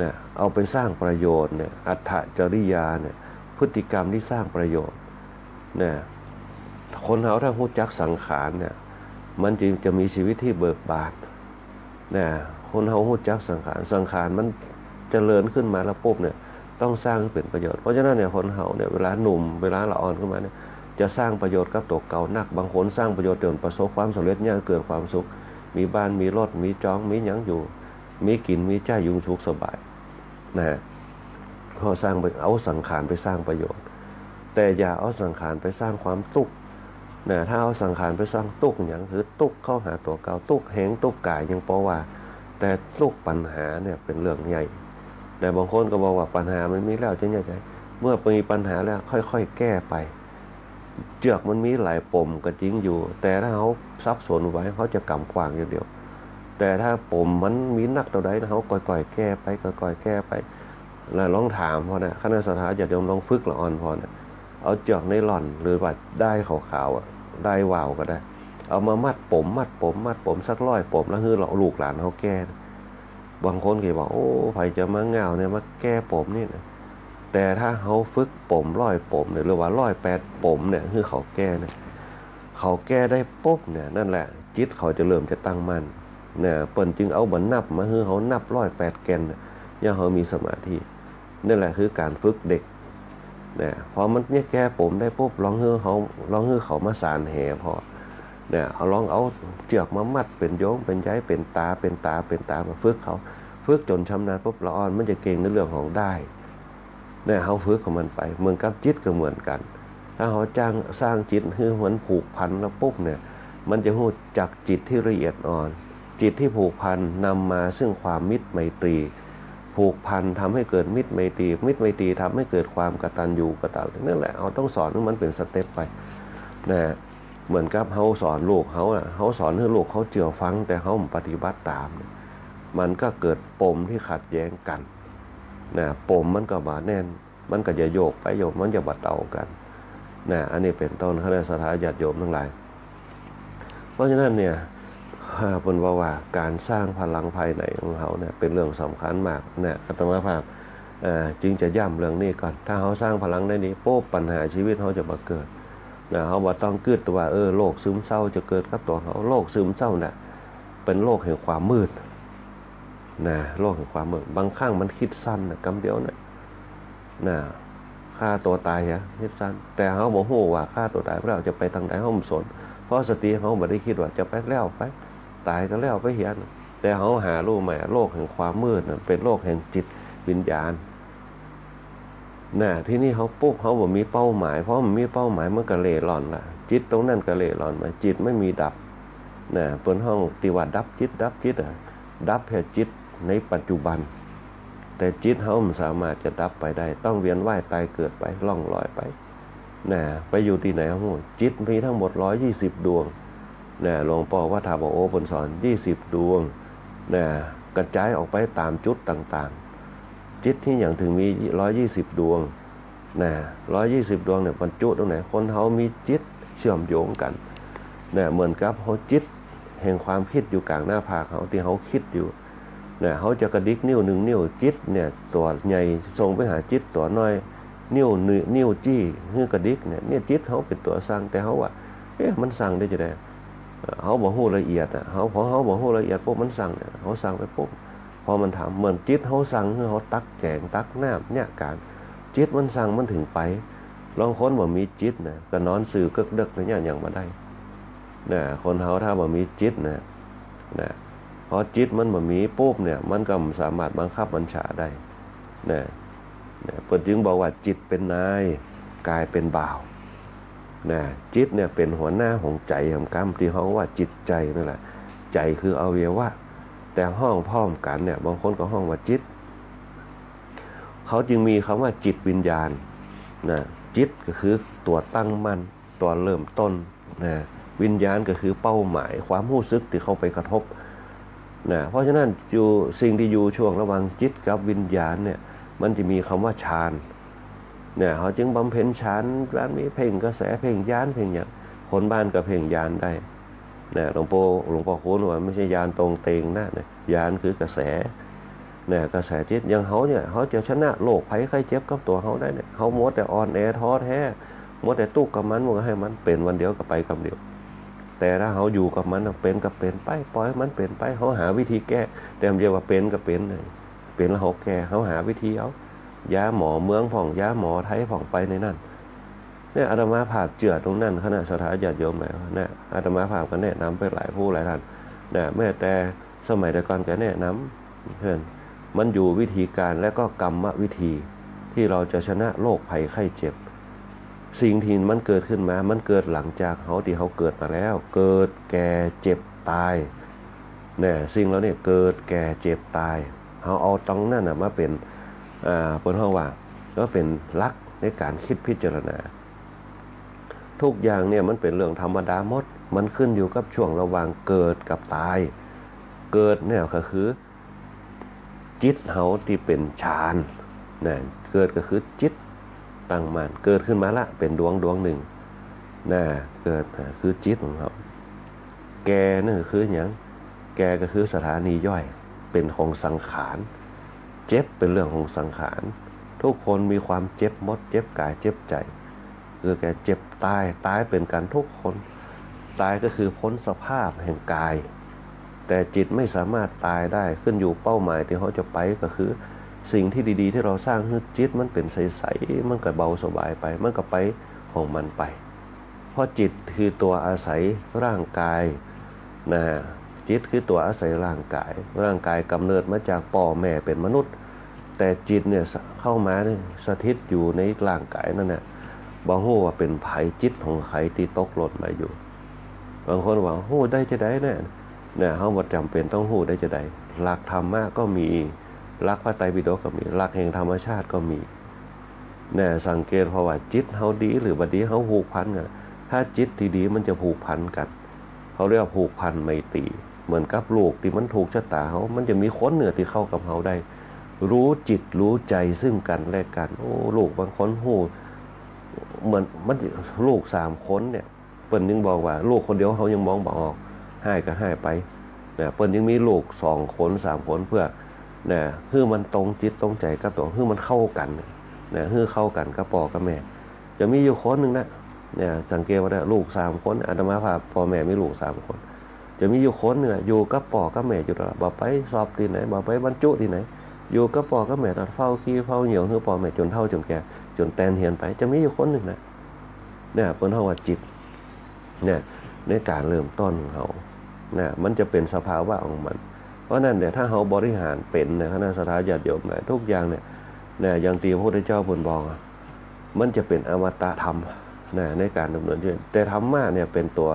นะเอาไปสร้างประโยชน์เนี่ยอัตถจริยาเนี่ยพฤติกรรมที่สร้างประโยชน์เนี่ยคนเขาถ้ารู้จักสังขารเนี่ยมันจึงจะมีชีวิตที่เบิกบานเนี่ยคนเขารู้จักสังขารมันเจริญขึ้นมาแล้วปุ๊บเนี่ยต้องสร้างให้เป็นประโยชน์เพราะฉะนั้นเนี่ยคนเขาเนี่ยเวลาหนุ่มเวลาละอ่อนขึ้นมาเนี่ยจะสร้างประโยชน์กับตัวเก่านักบางคนสร้างประโยชน์จนประสบความสำเร็จเนี่ยเกิดความสุขมีบ้านมีรถมีจองมีหยังอยู่มีกินมีใจยุงชุกสบายนะฮะพอสร้างไปเอาสังขารไปสร้างประโยชน์แต่อย่าเอาสังขารไปสร้างความทุกข์ นะถ้าเอาสังขารไปสร้างตุกอย่างคือตุกเข้าหาตัวเก่าตุกแหงตุกกายยังเพราะว่าแต่ตุกปัญหาเนี่ยเป็นเรื่องใหญ่แต่บางคนก็บอกว่าปัญหามันมีแล้วจะยังไงเมื่อมีปัญหาแล้วค่อยๆแก้ไปเจือกมันมีหลายปมก็จริงอยู่แต่ถ้าเขาซับซ้อนไว้เขาจะกำกวางอย่างเดียวแต่ถ้าปมมันมีนักเท่าใดเขาก่อยๆแก้ไปก่อยๆแก้ไปแล้วลองถามพอนะคณะสัตยาญาติโยมลองฝึกละอ่อนพอนะเอาเจือกในหล่อนหรือว่าได้ขาวๆได้วาวก็ได้เอามามัดปมสัก100 ปมแล้วคือเราลูกหลานเขาแก้บางคนก็บอกโอ้ไผจะมาเงาเนี่ยมาแก้ปมนี่นะแต่ถ้าเขาฝึกปม100 ปมเนี่ยหรือว่า108 ปมเนี่ยคือเขาแก้เนี่ยเขาแก้ได้ปุ๊บเนี่ยนั่นแหละจิตเขาจะเริ่มจะตั้งมั่นเนี่ยเปิ้นจึงเอาบันนับมาคือเขานับ108 แกนเนี่ยเขามีสมาธินั่นแหละคือการฝึกเด็กเนี่ยพอมันเนี่ยแก้ปมได้ปุ๊บลองให้เขามาสานแห่พอเนี่ยเอาลองเอาเจือกมามัดเป็นโยงเป็นใยเป็นตามาฝึกเขาฝึกจนชำนาญปุ๊บละอ่อนมันจะเก่งในเรื่องของได้เนี่ยเขาฝึกของมันไปเหมือนกับจิตก็เหมือนกันถ้าเขาสร้างจิตให้มันผูกพันแล้วปุ๊บเนี่ยมันจะรู้จักจิตที่ละเอียดอ่อนจิตที่ผูกพันนำมาซึ่งความมิตรไมตรีผูกพันทำให้เกิดมิตรไมตรีทำให้เกิดความกตัญญูกตเวทีนั่นแหละเราต้องสอนให้มันเป็นสเต็ปไปนะเหมือนกับเขาสอนลูกเขาสอนให้ลูกเขาเชื่อฟังแต่เขาไม่ปฏิบัติตามมันก็เกิดปมที่ขัดแย้งกันนะปมมันก็มาแน่นมันก็จะโยกไปโยกมันจะบัดเตากันนะอันนี้เป็นต้นคณะสัตยาญาติโยมทั้งหลายเพราะฉะนั้นเนี่ยเป็นว่าการสร้างพลังภายในของเขาเนี่ยเป็นเรื่องสำคัญมากเนี่ยอาตมาภาพจึงจะย้ำเรื่องนี้ก่อนถ้าเขาสร้างพลังได้นี้ปุ๊บปัญหาชีวิตเขาจะมาเกิดนะเขาบอกต้องกึศว่าโรคซึมเศร้าจะเกิดกับตัวเขาโรคซึมเศร้าเนี่ยเป็นโรคแห่งความมืดนะโรคแห่งความมืดบางครั้งมันคิดสั้นนะกำเดียวนะฆ่าตัวตายคิดสั้นแต่เขาบอกว่าฆ่าตัวตายเราจะไปทางไหนเขาไม่สนเพราะสติเขาไม่ได้คิดว่าจะไปแล้วไปตายก็แล้วไปเหียนแต่เขาหารู้ไหมโลกแห่งความมืดเป็นโลกแห่งจิตวิญญาณที่นี่เขาปุ๊บเขาบอกมีเป้าหมายเพราะมันมีเป้าหมายมันก็เล่ร่อนละจิตตรงนั้นก็เล่ร่อนมาจิตไม่มีดับเปิ้นห้องติว่าดับจิตดับแค่จิตในปัจจุบันแต่จิตเขาไม่สามารถจะดับไปได้ต้องเวียนว่ายตายเกิดไปล่องลอยไปไปอยู่ที่ไหนครับจิตมีทั้งหมด120 ดวงหลวงพ่อวัดท่าบ่อโอเพิ่นสอน20 ดวงกระจายออกไปตามจุดต่างๆจิตที่อย่างถึงมี120 ดวง120 ดวงเนี่ยบรรจุตรงไหนคนเฮามีจิตเชื่อมโยงกันเหมือนกับเฮาจิตแห่งความคิดอยู่กลางหน้าผากเฮาที่เฮาคิดอยู่เขาจะกระดิกนิ้ว1 นิ้วจิตเนี่ยตัวใหญ่ส่งไปหาจิตตัวน้อยนิ้วจี้คือกระดิกเนี่ยจิตเขาเป็นตัวสั่งแต่เขาว่ามันสั่งได้จะได้เขาบอกฮู้ละเอียดพอเขาบอกฮู้ละเอียดปุ๊บมันสั่งเนี่ยเขาสั่งไปปุ๊บพอมันถามเหมือนจิตเขาสั่งคือเขาตักแกงตักน้ำเนี่ยการจิตมันสั่งมันถึงไปลองค้นว่ามีจิตก็นอนสื่อเกิกๆเนี่ยอย่างมาได้คนเขาถ้าว่ามีจิตพอจิตมันบ่มีปุ๊บเนี่ยมันก็สามารถบังคับบัญชาได้เพิ่นจึงบอกว่าจิตเป็นนายกายเป็นบ่าวจิตเนี่ยเป็นหัวหน้าของใจของกรรมที่ห้องว่าจิตใจนั่นแหละใจคืออวัยวะแต่ห้องพร้อมกันเนี่ยบางคนก็ห้องว่าจิตเขาจึงมีคำว่าจิตวิญญาณจิตก็คือตัวตั้งมั่นตัวเริ่มต้นวิญญาณก็คือเป้าหมายความรู้สึกที่เขาไปกระทบเพราะฉะนั้นอยู่สิ่งที่อยู่ช่วงระหว่างจิตกับวิญญาณเนี่ยมันจะมีคำว่าฌานเขาจึงบำเพ็ญฌานร้านมีเพ่งกระแสเพ่งญาณเพ่งอย่างคนบ้านก็เพ่งญาณได้หลวงพ่อคุณว่าไม่ใช่ญาณตรงเตงญาณคือกระแสกระแสจิตอย่างเขาเนี่ยเขาจะชนะโรคภัยไข้เจ็บกับตัวเขาได้เนี่ยเขามัวแต่อ่อนแอท้อแท้มัวแต่ตุกกับมันให้มันเป็นวันเดียวก็ไปคำเดียวแต่ถ้าเขาอยู่กับมันเป็นก็เป็นไปปล่อยมันเป็นไปเขาหาวิธีแก้แต่เดียวว่าเป็นก็เป็นแล้วเขาแก้เขาหาวิธีเอายาหมอเมืองผ่องยาหมอไทยผ่องไปในนั่นเนี่ยอาตมาภาพเจือตรงนั้นคณะสัตยาญาติโยมแล้วอาตมาภาพก็แนะนำไปหลายผู้หลายท่านแม้แต่สมัยแต่ก่อนก็แนะนำเพื่อนมันอยู่วิธีการและก็กรรมวิธีที่เราจะชนะโรคภัยไข้เจ็บ สิ่งที่มันเกิดขึ้นมามันเกิดหลังจากเขาที่เขาเกิดมาแล้วเกิดแก่เจ็บตายเนี่ยสิ่งแล้วเนี่ยเกิดแก่เจ็บตายเขาเอาตรงนั้นมาเป็นเปิ้นเฮาว่าก็เป็นหลักในการคิดพิจารณาทุกอย่างเนี่ยมันเป็นเรื่องธรรมดาหมดมันขึ้นอยู่กับช่วงระหว่างเกิดกับตายเกิดเนี่ยก็คือจิตเฮาที่เป็นฌานนะเกิดก็คือจิตตั้งมั่นเกิดขึ้นมาละเป็นดวงหนึ่งนะเกิดคือจิตของเขาแก่นั่นคืออย่างแก่ก็คือสถานีย่อยเป็นของสังขารเจ็บเป็นเรื่องของสังขารทุกคนมีความเจ็บมดเจ็บกายเจ็บใจคือแก่เจ็บตายเป็นกันทุกคนตายก็คือพ้นสภาพแห่งกายแต่จิตไม่สามารถตายได้ขึ้นอยู่เป้าหมายที่เขาจะไปก็คือสิ่งที่ดีๆที่เราสร้างให้จิตมันเป็นใสๆมันก็เบาสบายไปมันก็ไปของมันไปเพราะจิตคือตัวอาศัยร่างกายนะจิตคือตัวอาศัยร่างกายกำเนิดมาจากพ่อแม่เป็นมนุษย์แต่จิตเนี่ยเข้ามาสถิตอยู่ในร่างกายนั่นน่ะบ่ฮู้ว่าเป็นไผจิตของใครที่ตกหล่นมาอยู่บางคนว่าฮู้ได้จะได้เนี่ยเฮาบ่จำเป็นต้องฮู้ได้จะได้หลักธรรมะก็มีหลักพระไตรปิฎกก็มีหลักแห่งธรรมชาติก็มีเนี่ยสังเกตเพราะว่าจิตเฮาดีหรือบ่ดีเฮาผูกพันกันถ้าจิตที่ดีมันจะผูกพันกันเขาเรียกว่าผูกพันไมตรีเหมือนกับลูกที่มันถูกชะตาเขามันจะมีคนเหนือที่เข้ากับเขาได้รู้จิตรู้ใจซึ่งกันและกันโอ้ลูกบางคนหูเหมือนมันลูก3คนเนี่ยเปิ้นยังบอกว่าลูกคนเดียวเขายังมองบ่ออกให้ก็ให้ไปเนี่ยเปิ้นยังมีลูก2คน3คนเพื่อเนี่ยคือมันตรงจิตตรงใจกับตัวคือมันเข้ากันเนี่ยคือเข้ากันกับพ่อกับแม่จะมีอยู่คนนึงนะเนี่ยสังเกตว่าลูก3คนอาตมาภาพพ่อแม่มีลูก3คนจะมีอยู่คนนึงอยู่กับพ่อกับแม่อยู่ตลอดบ่ไปสอบที่ไหนบ่ไปบรรจุที่ไหนอยู่กับพ่อกับแม่ตลอดเฝ้าขี้เฝ้าเหี่ยวคือพ่อแม่จนเฒ่าจนแก่จนแตนเหียนไปจะมีอยู่คนนึงนะเนี่ยเพิ่นเฮาว่าจิตเนี่ยในการเริ่มต้นของเฮาเนี่ยมันจะเป็นสภาวะของมันเพราะนั้นเนี่ยถ้าเฮาบริหารเป็นในคณะสัทธาญาติโยมเนี่ยทุกอย่างเนี่ยอย่างที่พระพุทธเจ้าเพิ่นบอกมันจะเป็นอมตะธรรมในการดำเนินชีวิตแต่ธรรมะเนี่ยเป็นตัว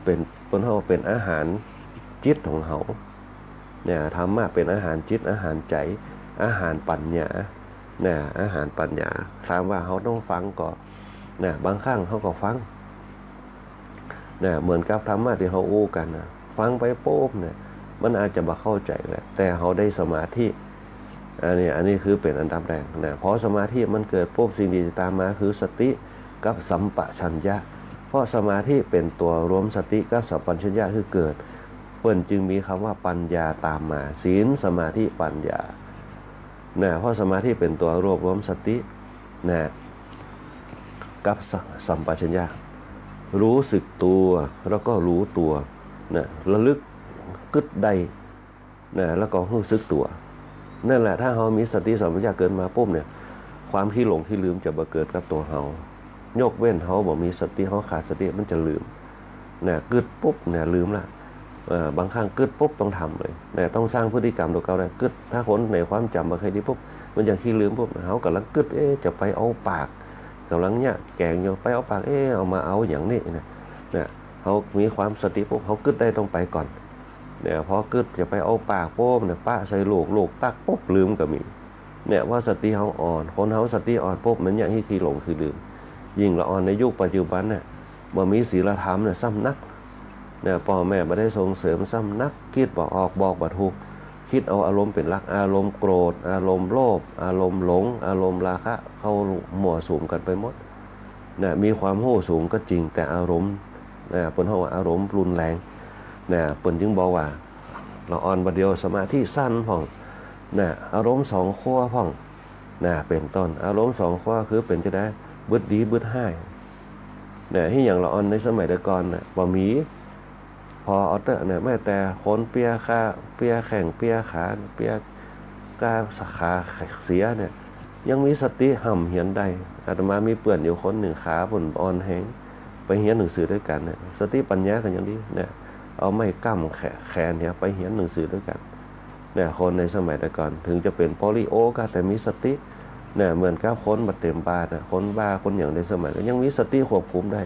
เป็นเพิ่นเฮาเป็นอาหารจิตของเฮาเนี่ยธรรมะเป็นอาหารจิตอาหารใจอาหารปัญญาเนี่ยอาหารปัญญาถามว่าเฮาต้องฟังก็เนี่ยบางครั้งเฮาก็ฟังเนี่ยเหมือนกับธรรมะที่เฮาอู้กันนะฟังไปโป๊บเนี่ยมันอาจจะบ่เข้าใจแหละแต่เฮาได้สมาธิอันนี้คือเป็นอันดับแรกนะพอสมาธิมันเกิดปุ๊บสิ่งที่จะตามมาคือสติกับสัมปชัญญะเพราะสมาธิเป็นตัวรวมสติกับสัมปชัญญะคือเกิดเปิ้นจึงมีคำว่าปัญญาตามมาศีลสมาธิปัญญาเพราะสมาธิเป็นตัวรวบรวมสติกับสัมปชัญญะรู้สึกตัวแล้วก็รู้ตัวระลึกกึดได้แล้วก็รู้สึกตัวนั่นแหละถ้าเฮามีสติสัมปชัญญะเกิดมาปุ๊บเนี่ยความขี้หลงขี้ลืมจะบ่เกิดกับตัวเฮายกเว้นเฮาบ่มีสติเฮาขาดสติมันจะลืมกึดปุ๊บลืมละบางครั้งกึดปุ๊บต้องทำเลยต้องสร้างพฤติกรรมตัวเก่าได้กึดถ้าคนในความจำบ่เคยดีปุ๊บมันจะขี้ลืมปุ๊บเฮากำลังกึดจะไปเอาปากกำลังเนี่ยแกงอยู่ไปเอาปากเอามาเอาอย่างนี้เฮามีความสติปุ๊บเฮากึดได้ต้องไปก่อนพอกึดจะไปเอาปากปุ๊บป้าใส่ลูกตักปุ๊บลืมก็มีว่าสติเฮาอ่อนคนเฮาสติอ่อนปุ๊บมันอย่างที่ขี้หลงคือลืมยิ่งละอ่อนในยุคปัจจุบันบ่มีศีลธรรมซ้ำนักพ่อแม่บ่ได้ส่งเสริมซ้ำนักคิดบ่ออกบอกบ่ถูกคิดเอาอารมณ์เป็นหลักอารมณ์โกรธอารมณ์โลภอารมณ์หลงอารมณ์ราคะเข้าหมั่วสุมกันไปหมดมีความโห่สูงก็จริงแต่อารมณ์เพิ่นเฮาว่าอารมณ์รุนแรงเพิ่นจึงบอกว่าละอ่อนบ่เดียวสมาธิสั้นพ่องอารมณ์2ขั้วพ่องเป็นต้นอารมณ์2ขั้วคือเป็นจะได้บึดดีบึดห้ายที่อย่างละอ่อนในสมัยแต่ก่อนบ่มีพอเอาเตอแม้แต่คนเปียขาเปียแข้งเปียขาเปียกาขาเสียยังมีสติห่ำเหียนได้อาตมามีเปื่อนอยู่คนหนึ่งขาผลอ่อนแห้งไปเหียนหนังสือด้วยกันสติปัญญากันอย่างนี้เอาไม้กั้มแขนไปเหียนหนังสือด้วยกันคนในสมัยแต่ก่อนถึงจะเป็นโปลิโอก็แต่มีสติ เนี่ยเหมือนกับคนมาเต็มบ้านนะคนบ้าคนอย่างในสมัยก็ยังมีสติควบคุมได้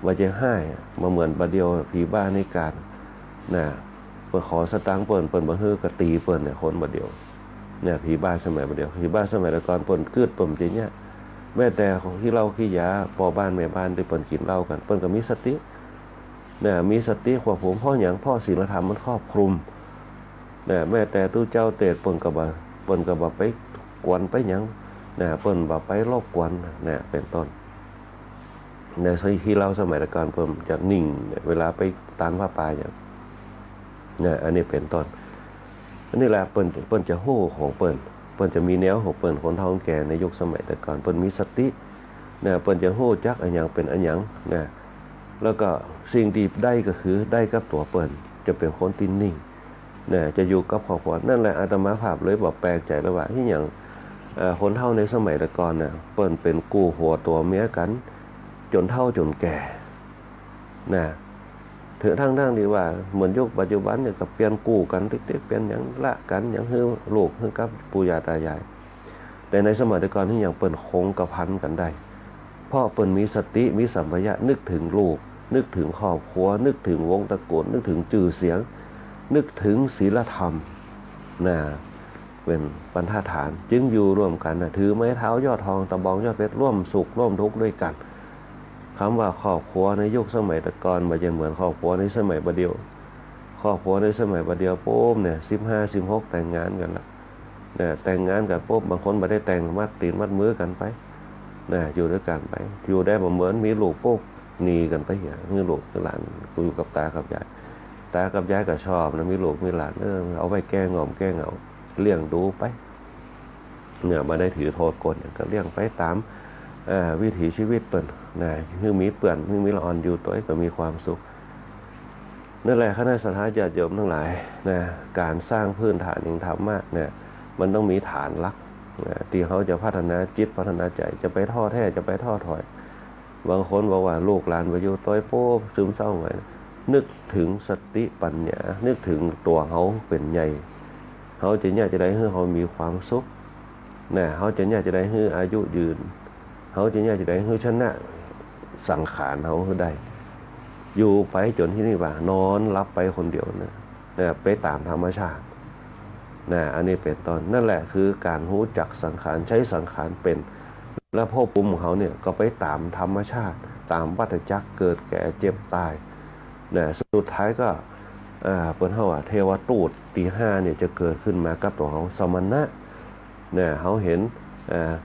ว่าจะให้มาเหมือนบาเดียวผีบ้าในการนะเปิดขอสตางค์เปิดมาเฮือกตีเปิดเนี่ยคนบาเดียวเนี่ยผีบ้าสมัยบาเดียวผีบ้าสมัยก่อนเปิดกืดเปิดจริงเนี่ยแม้แต่ของที่เราขี้ยาพอบ้านแม่บ้านที่เปิดกินเหล้ากันเปิดก็มีสติเนี่ยมีสติควบคุมพ่ออย่างพ่อศีลธรรมมันครอบคลุมเนี่ยแม้แต่ตู้เจ้าเตดเปิดกับไปกวนไปยังเนี่ยเปิดบ่ไปรบกวนเนี่ยเป็นต้นในที่เราสมัยก่อนเปิดจะนิ่งเวลาไปตานผ้าป่าอย่างเนี่ยอันนี้เป็นต้นอันนี้แหละเปิดจะโห่ของเปิดจะมีแนวของเปิดคนเฒ่าแก่ในยุคสมัยแต่ก่อนเปิดมีสติเนี่ยเปิดจะโห่จักอันยังเป็นอันยังเนี่ยแล้วก็สิ่งที่ได้ก็คือได้กับตัวเปิดจะเป็นคนตินนิ่งเนี่ยจะอยู่กับครอบครัวนั่นแหละอาตมาภาพเลยบอกแปลกใจแล้วว่าที่อย่างคนเฒ่าในสมัยแต่ก่อนเนี่ยเปิดเป็นกู้หัวตัวเมียกันจนเฒ่าจนแก่นะถือทั้งดีว่าเหมือนยุคปัจจุบันเนี่ยกับเปลี่ยนกู้กันติ๊กๆเปลี่ยนอย่างละกันอย่างฮือลูกฮือกับปู่ย่าตายายแต่ในสมัยแต่ก่อนที่อย่างเปิดคงกระพันกันได้เพราะเปิดมีสติมีสัมปชัญญะนึกถึงลูกนึกถึงครอบครัวนึกถึงวงตระกูลนึกถึงชื่อเสียงนึกถึงศีลธรรมนะเป็นบรรทัดฐานจึงอยู่ร่วมกันนะถือไม้เท้ายอดทองตะบองยอดเพชรร่วมสุขร่วมทุกข์ด้วยกันคำว่าครอบครัวในยุคสมัยตะกอนมันจะเหมือนครอบครัวในสมัยบัดเดียวครอบครัวในสมัยบัดเดียวปุ๊บเนี่ย15-16แต่งงานกันละเนี่ยแต่งงานกันปุ๊บบางคนไม่ได้แต่งมัดตีนมัดมือกันไปเนี่ยอยู่ด้วยกันไปอยู่ได้เหมือนมีลูกปุ๊บหนีกันไปอย่างนี้ลูกหลานกูอยู่กับตากับยายตากับยายก็ชอบนะมีลูกมีหลานเอาไปแก้งอมแก้เหงาเลี้ยงดูไปเนี่ยมาได้ถือโทษกฎก็เลี้ยงไปตามวิถีชีวิตเปิ่นนะคือมีเปื่อนคือมีละอ่อนอยู่ตัวก็มีความสุขนั่นแหละคณะสัตยาญาติโยมทั้งหลายนะการสร้างพื้นฐานอย่างธรรมะเนี่ยมันต้องมีฐานหลักนะที่เขาจะพัฒนาจิตพัฒนาใจจะไปท้อแท้จะไปท้อถอยบางคนบอกว่าลูกหลานไปอยู่ต้อยโป๊บซึมเศร้าไงนึกถึงสติปัญญานึกถึงตัวเขาเป็นใหญ่เขาจะเนี่ยจะได้ให้เขามีความสุขนะเขาจะเนี่ยจะได้ให้อายุยืนเขาจะเนี่ยจะได้ให้ชนะสังขารเขาได้อยู่ไปจนที่นี่ว่านอนรับไปคนเดียวนะไปตามธรรมชาตินะอันนี้เป็นต้นนั่นแหละคือการรู้จักสังขารใช้สังขารเป็นและพ่อปุ่มของเขาเนี่ยก็ไปตามธรรมชาติตามวัฏจักรเกิดแก่เจ็บตายนะสุดท้ายก็เปิดเขาว่าเทวทูตตี5เนี่ยจะเกิดขึ้นมากับตัวเขาสมณะเนี่ยเขาเห็น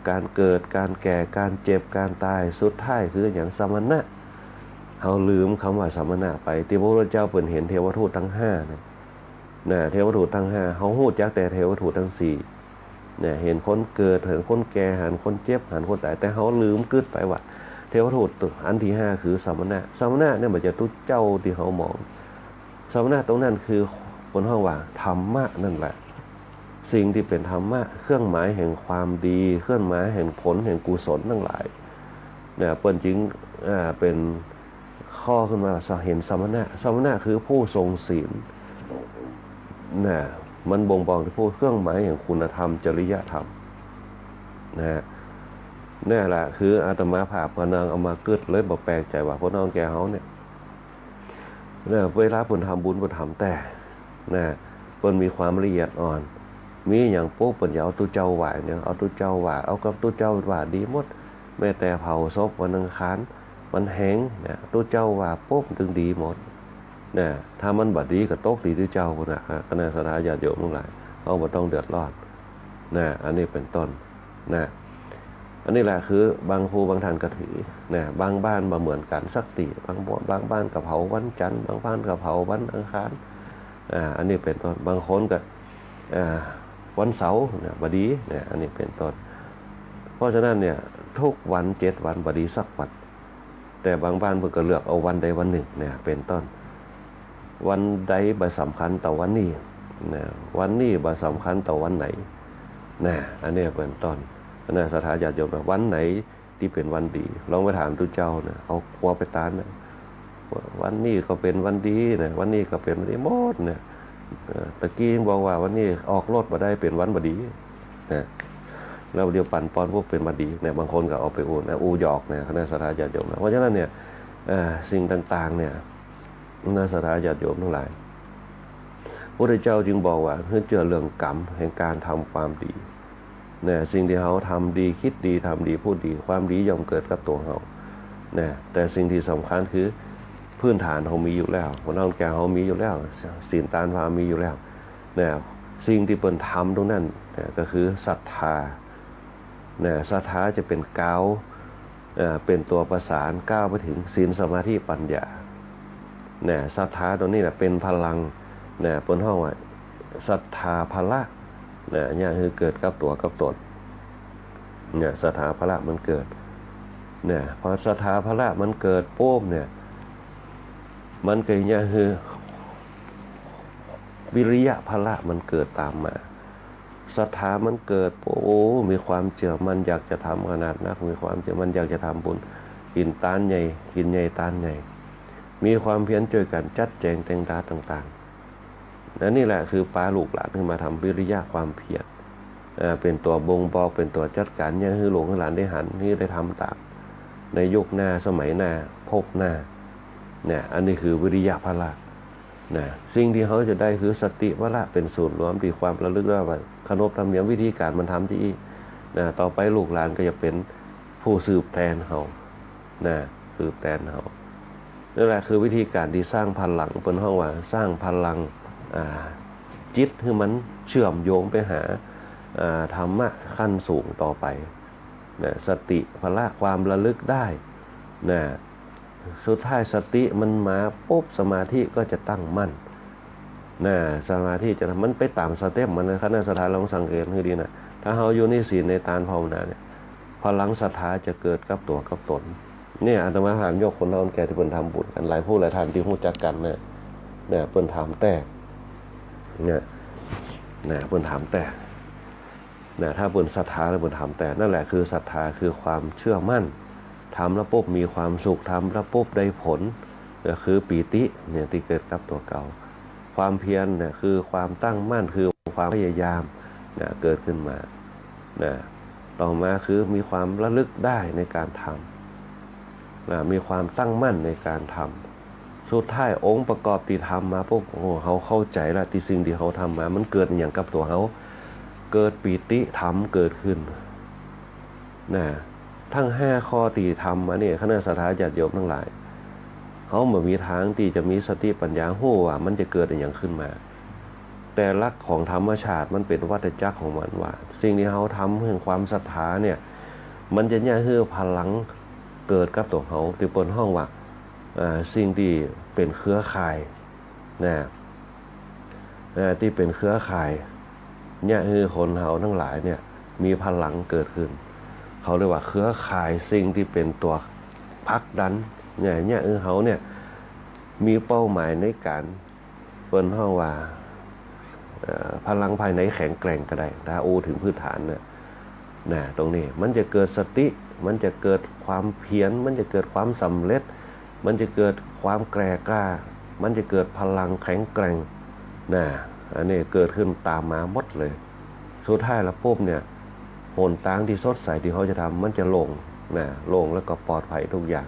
การเกิดการแก่การเจ็บการตายสุดท้ายคืออย่างสมณะเขาลืมคำว่าสมณะไปที่พระพุทธเจ้าเปิดเห็นเทวทูตทั้ง5เนี่ยเทวทูตทั้ง5เขาหู้จักแต่เทวทูตทั้ง4เนี่ยเห็นคนเกิดเห็นคนแก่เห็นคนเจ็บเห็นคนตายแต่เขาลืมกึดไปว่าเทวทูตอันที่5คือสมณะเนี่ยมันจะตุ้เจ้าที่เขามองสมณะตรงนั้นคือคนห้องว่าธรรมะนั่นแหละสิ่งที่เป็นธรรมะเครื่องหมายแห่งความดีเครื่องหมายแห่งผลแห่งกุศลทั้งหลายเนี่ยเปิ้นจริงเป็นข้อขึ้นมาเห็นสมณะคือผู้ทรงศีลนะมันบ่งบอกถึงผู้เครื่องหมายแห่งคุณธรรมจริยธรรมนะนี่แหละคืออาตมาภาพพนังเอามาเกิดเลยบอกแปลกใจว่าพวกน้องแกเขาเนี่ยเวลาเพิ่นทำบุญเพิ่นทำแต่นะเพิ่นมีความละเอียดอ่อนมีอย่างปุ๊บเพิ่นอย่าเอาตู้เจ้าหวายเนี่ยเอาตู้เจ้าหวายเอากับตู้เจ้าหวายดีหมดแม้แต่เผาศพวันอังคารมันแห้งเนี่ยตู้เจ้าหวายปุ๊บถึงดีหมดเนี่ยถ้ามันบัดดีก็ตกดีตู้เจ้าพุ่นน่ะคณะสัตยาญาติโยมทั้งหลายเขาบ่ต้องเดือดร้อนนะอันนี้เป็นต้นนะอันนี้แหละคือบางครูบางท่านก็ถือนะบางบ้านมาเหมือนกันสักตีบางบ้านกับเผาวันจันทร์บางบ้านกับเผาวันอังคารอันนี้เป็นต้นบางคนก็วันเสาร์เนี่ยบดีเนี่ยอันนี้เป็นต้นเพราะฉะนั้นเนี่ยทุกวัน7 วันบดีสักวันแต่บางบ้านเพิ่นก็เลือกเอาวันใดวันหนึ่งเนี่ยเป็นต้นวันใดบ่สำคัญต่อวันนี้นะวันนี้บ่สำคัญต่อวันไหนนะอันนี้เป็นต้นนะสถาญาติโยมวันไหนที่เป็นวันดีลองไปถามตุเจ้านะเอาครัวไปตานนะวันนี้ก็เป็นวันดีนะวันนี้ก็เป็นวันดีหมดเนี่ยตะกี้บอกว่าวันนี้ออกรถมาได้เป็นวันบดีนะ แล้วเดี๋ยวปั่นป้อนพวกเป็นมาดีเนี่ยบางคนก็เอาไปอูนะอูหยอกเนี่ยคณะสัตยาติโยมนะเพราะฉะนั้นเนี่ยสิ่งต่างๆเนี่ยคณะสัตยาติโยมทั้งหลายพระพุทธเจ้าจึงบอกว่าเพื่อเจอเรื่องกรรมแห่งการทำความดีเนี่ยสิ่งที่เขาทำดีคิดดีทำดีพูดดีความดีย่อมเกิดกับตัวเขาเนี่ยแต่สิ่งที่สำคัญคือพื้นฐานเขามีอยู่แล้วคนเราแก่เขามีอยู่แล้วศีลทานภาวนามีอยู่แล้วเนี่ยสิ่งที่เป็นทำตรงนั้นเนี่ยก็คือศรัทธาเนี่ยศรัทธาจะเป็นก้าวเป็นตัวประสานก้าวไปถึงศีลสมาธิปัญญาเนี่ยศรัทธาตรงนี้แหละเป็นพลังเนี่ยบนห้องว่าศรัทธาพละเนี่ยคือเกิดกับตัวกับตนเนี่ยศรัทธาพละมันเกิดเนี่ยพอศรัทธาพละมันเกิดโป้มเนี่ยมันเกิดเนี่ยคือวิริยะพละมันเกิดตามมาศรัทธามันเกิดโอ้มีความเชื่อมันอยากจะทำขนาดนักมีความเชื่อมันอยากจะทำบุญกินตานใหญ่กินใหญ่ตานใหญ่มีความเพียรช่วยกันจัดแจงแต่งตาต่างๆและนี่แหละคือปลาลูกหลานขึ้นมาทำวิริยะความเพียรเป็นตัวบ่งบอกเป็นตัวจัดการเนี่ยคือหลวงหลานได้หันที่ได้ทำตามในยุคหน้าสมัยหน้าพบหน้าเนี่ยอันนี้คือวิริยะพละนะสิ่งที่เขาจะได้คือสติพละเป็นศูนย์รวมที่ความระลึกได้ว่าขนบธรรมเนียมวิธีการมันทำที่นะต่อไปลูกหลานก็จะเป็นผู้สืบแทนเขานะสืบแทนเขานั่นแหละคือวิธีการที่สร้างพลังเป็นห้องว่าสร้างพลังจิตให้มันเชื่อมโยงไปหาธรรมะขั้นสูงต่อไปนะสติพละความระลึกได้นะสุดท้ายสติมันมาปุ๊บสมาธิก็จะตั้งมั่นนะสมาธิจะมันไปตามสเต็ปมันนะคณะสัตยาลองสังเกตให้ดีนะถ้าเราอยู่ในศีลในทานภาวนาเนี่ยพลังศรัทธาจะเกิดกับตัวกับตนเนี่ยอาตมาถามยกคนเราแก่ที่เพิ่นทำบุญกันหลายผู้หลายท่านที่รู้จักกันเนี่ยเพิ่นถามแต่เนี่ยเพิ่นถามแต่ถ้าเพิ่นศรัทธาแล้วเพิ่นถามแต่นั่นแหละคือศรัทธาคือความเชื่อมั่นทำแล้วปุ๊บมีความสุขทำแล้วปุ๊บได้ผลก็คือปีติเนี่ยที่เกิดกับตัวเก่าความเพียรเนี่ยคือความตั้งมั่นคือความพยายามเนี่ยเกิดขึ้นมาต่อมาคือมีความระลึกได้ในการทำมีความตั้งมั่นในการทำสุดท้ายองค์ประกอบที่ทำมาพวกเขาเข้าใจแล้วที่สิ่งที่เขาทำมามันเกิดอย่างกับตัวเขาเกิดปีติธรรมเกิดขึ้นทั้ง5ข้อที่ทำมาเนี่ยคณะสัตยาติโยมทั้งหลายเขาเหมือนมีทางที่จะมีสติปัญญาโหว่ามันจะเกิดอย่างขึ้นมาแต่ลักของธรรมชาติมันเป็นวัฏจักรของมันว่าสิ่งที่เขาทำเรื่องความศรัทธาเนี่ยมันจะเนี่ยคือพลังเกิดกับตัวเขาที่บนห้องว่าสิ่งที่เป็นเครือข่ายที่เป็นเครือข่ายเนี่ยคือคนเขาทั้งหลายเนี่ยมีพลังเกิดขึ้นเขาเรียกว่าเครือข่ายสิ่งที่เป็นตัวผลักดันเนี่ยเขาเนี่ยมีเป้าหมายในการเปิ้นห้องว่าพลังภายในแข็งแกร่งก็ได้ถ้าถึงพื้นฐานเนี่ยตรงนี้มันจะเกิดสติมันจะเกิดความเพียรมันจะเกิดความสำเร็จมันจะเกิดความแกร่กล้ามันจะเกิดพลังแข็งแกร่งอันนี้เกิดขึ้นตามมาหมดเลยสุดท้ายแล้วปุ๊บเนี่ยหนทางที่สดใสที่เขาจะทำมันจะโล่งแล้วก็ปลอดภัยทุกอย่าง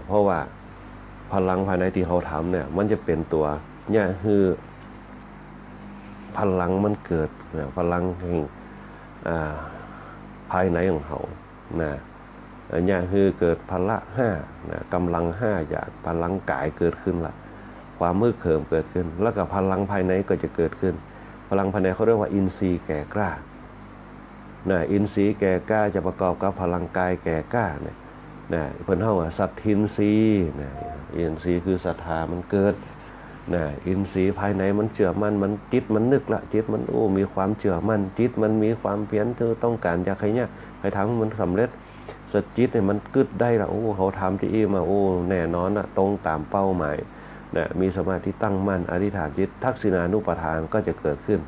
เพราะว่าพลังภายในที่เขาทำเนี่ยมันจะเป็นตัวเนี่ยคือพลังมันเกิดพลังแห่งภายในของเขาเนี่ยคือเกิดพละ5กำลัง5อย่างพลังกายเกิดขึ้นละความมืดเขิมเกิดขึ้นแล้วก็พลังภายในก็จะเกิดขึ้นพลังภายในเขาเรียกว่าอินทรีย์แก่กล้าอินทรีย์แก่กล้าจะประกอบกับพลังกายแก่กล้าเนี่ยเพิ่นเฮาว่าสัตทินทรีย์อินทรีย์คือศรัทธามันเกิดอินทรีย์ภายในมันเชื่อมั่นมันจิตมันนึกละจิตมันมีความเชื่อมั่นจิตมันมีความเพียรที่ต้องการอยากให้เนี่ยให้ทำให้มันสำเร็จสจิตเนี่ยมันกึดได้ละเขาทำที่มาแน่นอนตรงตามเป้าหมายมีสมาธิตั้งมั่นอธิษฐานจิตทักษิณานุปทานก็จะเกิดขึ้น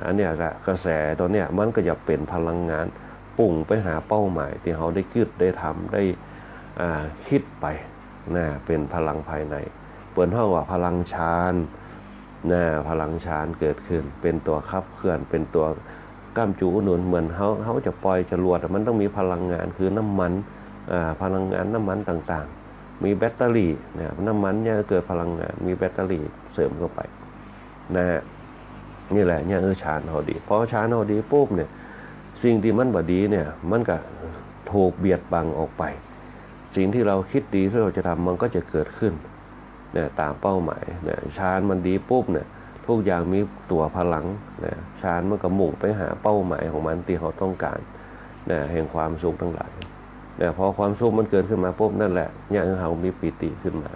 อันเนี้ยกระแสตัวเนี้ยมันก็จะเป็นพลังงานปุ่งไปหาเป้าหมายที่เขาได้คิดได้ทำได้คิดไปเป็นพลังภายในเปิดห้องว่าพลังฌานพลังฌานเกิดขึ้นเป็นตัวขับเคลื่อนเป็นตัว ก้ามจูอุดหนุนเหมือนเขาจะปล่อยจรวดมันต้องมีพลังงานคือน้ำมันพลังงานน้ำมันต่างๆมีแบตเตอรี่นะน้ำมันเนี่ยเกิดพลังงานมีแบตเตอรี่เสริมเข้าไปนะฮะนี่แหละเนี่ยชานเขาดีพอชานเขาดีปุ๊บเนี่ยสิ่งที่มันบ่ดีเนี่ยมันก็ถูกเบียดบังออกไปสิ่งที่เราคิดดีที่เราจะทำมันก็จะเกิดขึ้นเนี่ยตามเป้าหมายเนี่ยชานมันดีปุ๊บเนี่ยทุกอย่างมีตัวพลังเนี่ยชานมันก็มุ่งไปหาเป้าหมายของมันที่เขาต้องการเนี่ยแห่งความสุขทั้งหลายเนี่ยพอความสุขมันเกิดขึ้นมาปุ๊บนั่นแหละเนี่ยเขามีปิติขึ้นมา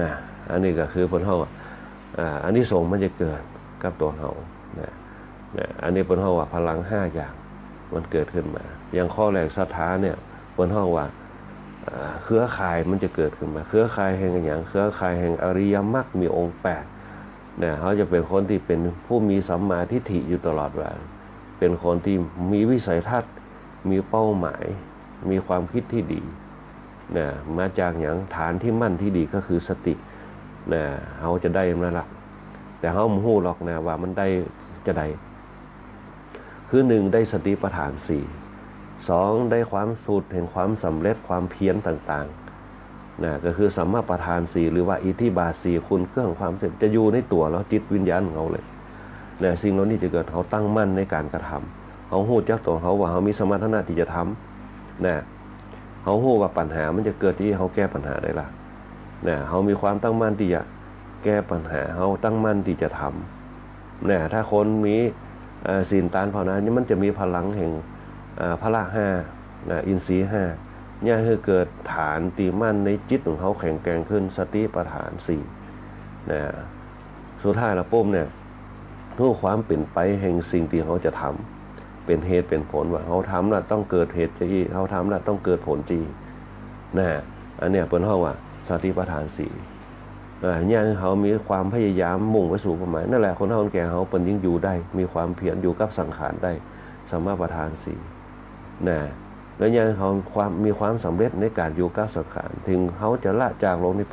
นะอันนี้ก็คือผลเขาอันนี้ส่งมันจะเกิดกับตัวเขานะอันนี้ผลเขาว่าพลัง5อย่างมันเกิดขึ้นมาอย่างข้อแรกศรัทธาเนี่ยผลเขาว่าเครือข่ายมันจะเกิดขึ้นมาเครือข่ายแห่งอย่างเครือข่ายแห่งอริยมรรคมีองค์8เนี่ยเขาจะเป็นคนที่เป็นผู้มีสัมมาทิฏฐิอยู่ตลอดเวลาเป็นคนที่มีวิสัยทัศน์มีเป้าหมายมีความคิดที่ดีเนี่ยมาจากอย่างฐานที่มั่นที่ดีก็คือสติเนี่ยเขาจะได้นั่นแหละแต่เขาไม่รู้หรอกนะว่ามันได้จะได้คือ1ได้สติปัฏฐาน4 2ได้ความสุดเห็นความสำเร็จความเพียรต่างๆนะก็คือสัมมาปัฏฐาน4หรือว่าอิทธิบาท4คุณเครื่องความเสร็จจะอยู่ในตัวแล้วจิตวิญญาณของเขาเลยนะสิ่งเหล่านี้จะเกิดเขาตั้งมั่นในการกระทำเขาหู้จักตัวเขาว่าเขามีสมรรถนะที่จะทำนะเขาหู้ว่าปัญหามันจะเกิดที่เขาแก้ปัญหาได้ละนะเขามีความตั้งมั่นที่จะแก้ปัญหาเขาตั้งมั่นที่จะทำนะถ้าคนมีศีลทานภาวนานี่มันจะมีพลังแห่งพละ5อินทรีย์5เนี่ยคือเกิดฐานตีมั่นในจิตของเขาแข็งแกร่งขึ้นสติปัฏฐาน4นะสุดท้ายละปุ๊บเนี่ยทุกความเป็นไปแห่งสิ่งที่เขาจะทำเป็นเหตุเป็นผลว่าเขาทำน่ะต้องเกิดเหตุจีเขาทำน่ะต้องเกิดผลจีนะอันเนี้ยเป็นห้องว่าสติปัฏฐาน4เนี่ยเขามีความพยายามมุ่งไปสู่เป้าหมายนั่นแหละคนเฒ่าคนแก่เขาเป็นยิ่งอยู่ได้มีความเพียรอยู่กับสังขารได้สัมมาปัฏฐาน4นะแล้วยังเขามีความสำเร็จในการอยู่กับสังขารถึงเขาจะละจากโลกนี้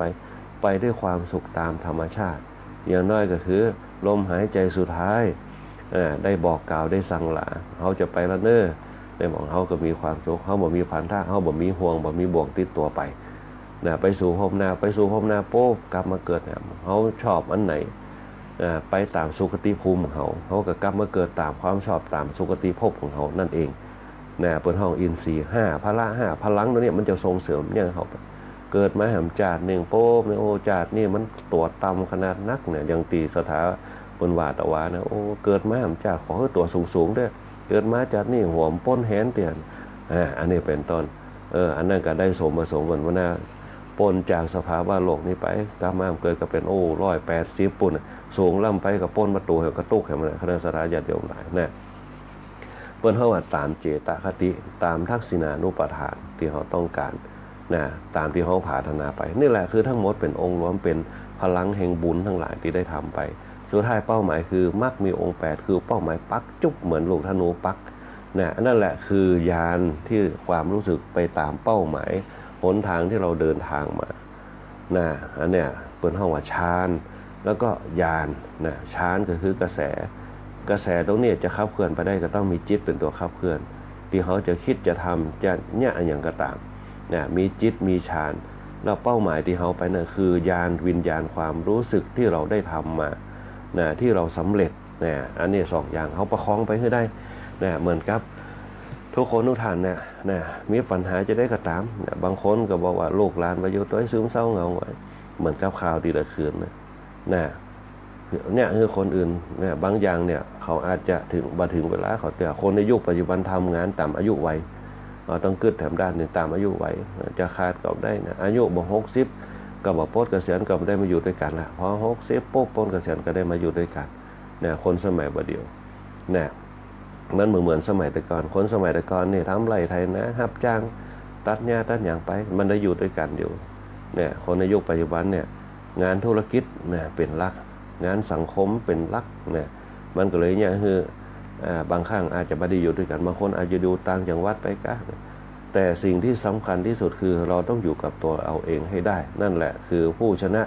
ไปด้วยความสุขตามธรรมชาติอย่างน้อยก็คือลมหายใจสุดท้ายได้บอกกล่าวได้สั่งลาเขาจะไปละเน้อในหมองเขาก็มีความสุขเขาบ่มีพันธะเขาบ่มีห่วงบ่มีบ่วงติดตัวไปนะไปสู่ภพหน้าโป๊บกลับมาเกิดเนี่ยเขาชอบอันไหนไปตามสุคติภูมิของเขาก็กลับมาเกิดตามความชอบตามสุคติภพของเขานั่นเองนะเป็นห้องอินทรีย์5พละ5พลังตัวนี้มันจะส่งเสริมเนี่ยเขาเกิดมาแหมจาด1โป๊บเนี่ยโอ้จาดนี่มันตัวต่ำขนาดนักเนี่ยยังตีสถาบนวาตวานะโอ้เกิดมาแหมจาดขอให้ตัวสูงด้วยเกิดมาจาดนี่หัวป้นแหนเตียนอันนี้เป็นต้นอันนั้นก็ได้สมประสงค์กันว่านะปนจากสภาวะโลกนี้ไปกลับมาเกิดก็เป็น180ปุ่นสูงล่ำไปกับป้นประตูกระตุกแห่งมันคณะสัตยาเดียวหลายนะเปิ้นเฮาว่าตามเจตคติตามทักษิณานุปทานที่เขาต้องการนะตามที่เขาปรารถนาไปนี่แหละคือทั้งหมดเป็นองค์รวมเป็นพลังแห่งบุญทั้งหลายที่ได้ทำไปสุดท้ายเป้าหมายคือมรรคมีองค์8คือเป้าหมายปักจุ๊บเหมือนลูกธนูปักนะนั่นแหละคือยานที่ความรู้สึกไปตามเป้าหมายหนทางที่เราเดินทางมานะอันเนี้ยเปิ้นเฮาว่าฌานแล้วก็ญาณนะฌานก็คือกระแสตรงนี้จะขับเคลื่อนไปได้ก็ต้องมีจิตเป็นตัวขับเคลื่อนที่เขาจะคิดจะทำจะเนี่ยอย่างก็ตามเนี่ยมีจิตมีฌานแล้วเป้าหมายที่เขาไปนั่นคือญาณวิญญาณความรู้สึกที่เราได้ทำมานะที่เราสำเร็จเนี่ยอันนี้2อย่างเขาประคองไปให้ได้นะเหมือนกับทุกคนทุกท่านเนี่ยมีปัญหาจะได้ก็ตามนะบางคนก็บอกว่าลูกหลานไปอยู่ตัวซึมเศร้าเหงาไว้เหมือนกับข่าวทีละคืนนะเนี่ยคือคนอื่นเนี่ยบางอย่างเนี่ยเขาอาจจะถึงเวลาเขาแต่คนในยุคปัจจุบันทำงานตามอายุวัยต้องกึศแถมด้านหนึ่งตามอายุวัยจะขาดก็ได้นะอายุบ่60ก็บ่ปลดเกษียณก็ได้มาอยู่ด้วยกันละพอ60ปุ๊บปลดเกษียณก็ได้มาอยู่ด้วยกันเนี่ยคนสมัยบ่เดียวเนี่ยมันเหมือนสมัยแต่ก่อนคนสมัยแต่ก่อนนี่ทำไร่ไถนารับจ้างตัดหญ้าตัดหยังไปมันได้อยู่ด้วยกันอยู่เนี่ยคนในยุคปัจจุบันเนี่ยงานธุรกิจเนี่ยเป็นหลักงานสังคมเป็นหลักเนี่ยมันก็เลยเนี่ยคือบางครั้งอาจจะไม่ได้อยู่ด้วยกันบางคนอาจจะดูต่างจังหวัดไปก็แต่สิ่งที่สำคัญที่สุดคือเราต้องอยู่กับตัวเอาเองให้ได้นั่นแหละคือผู้ชนะ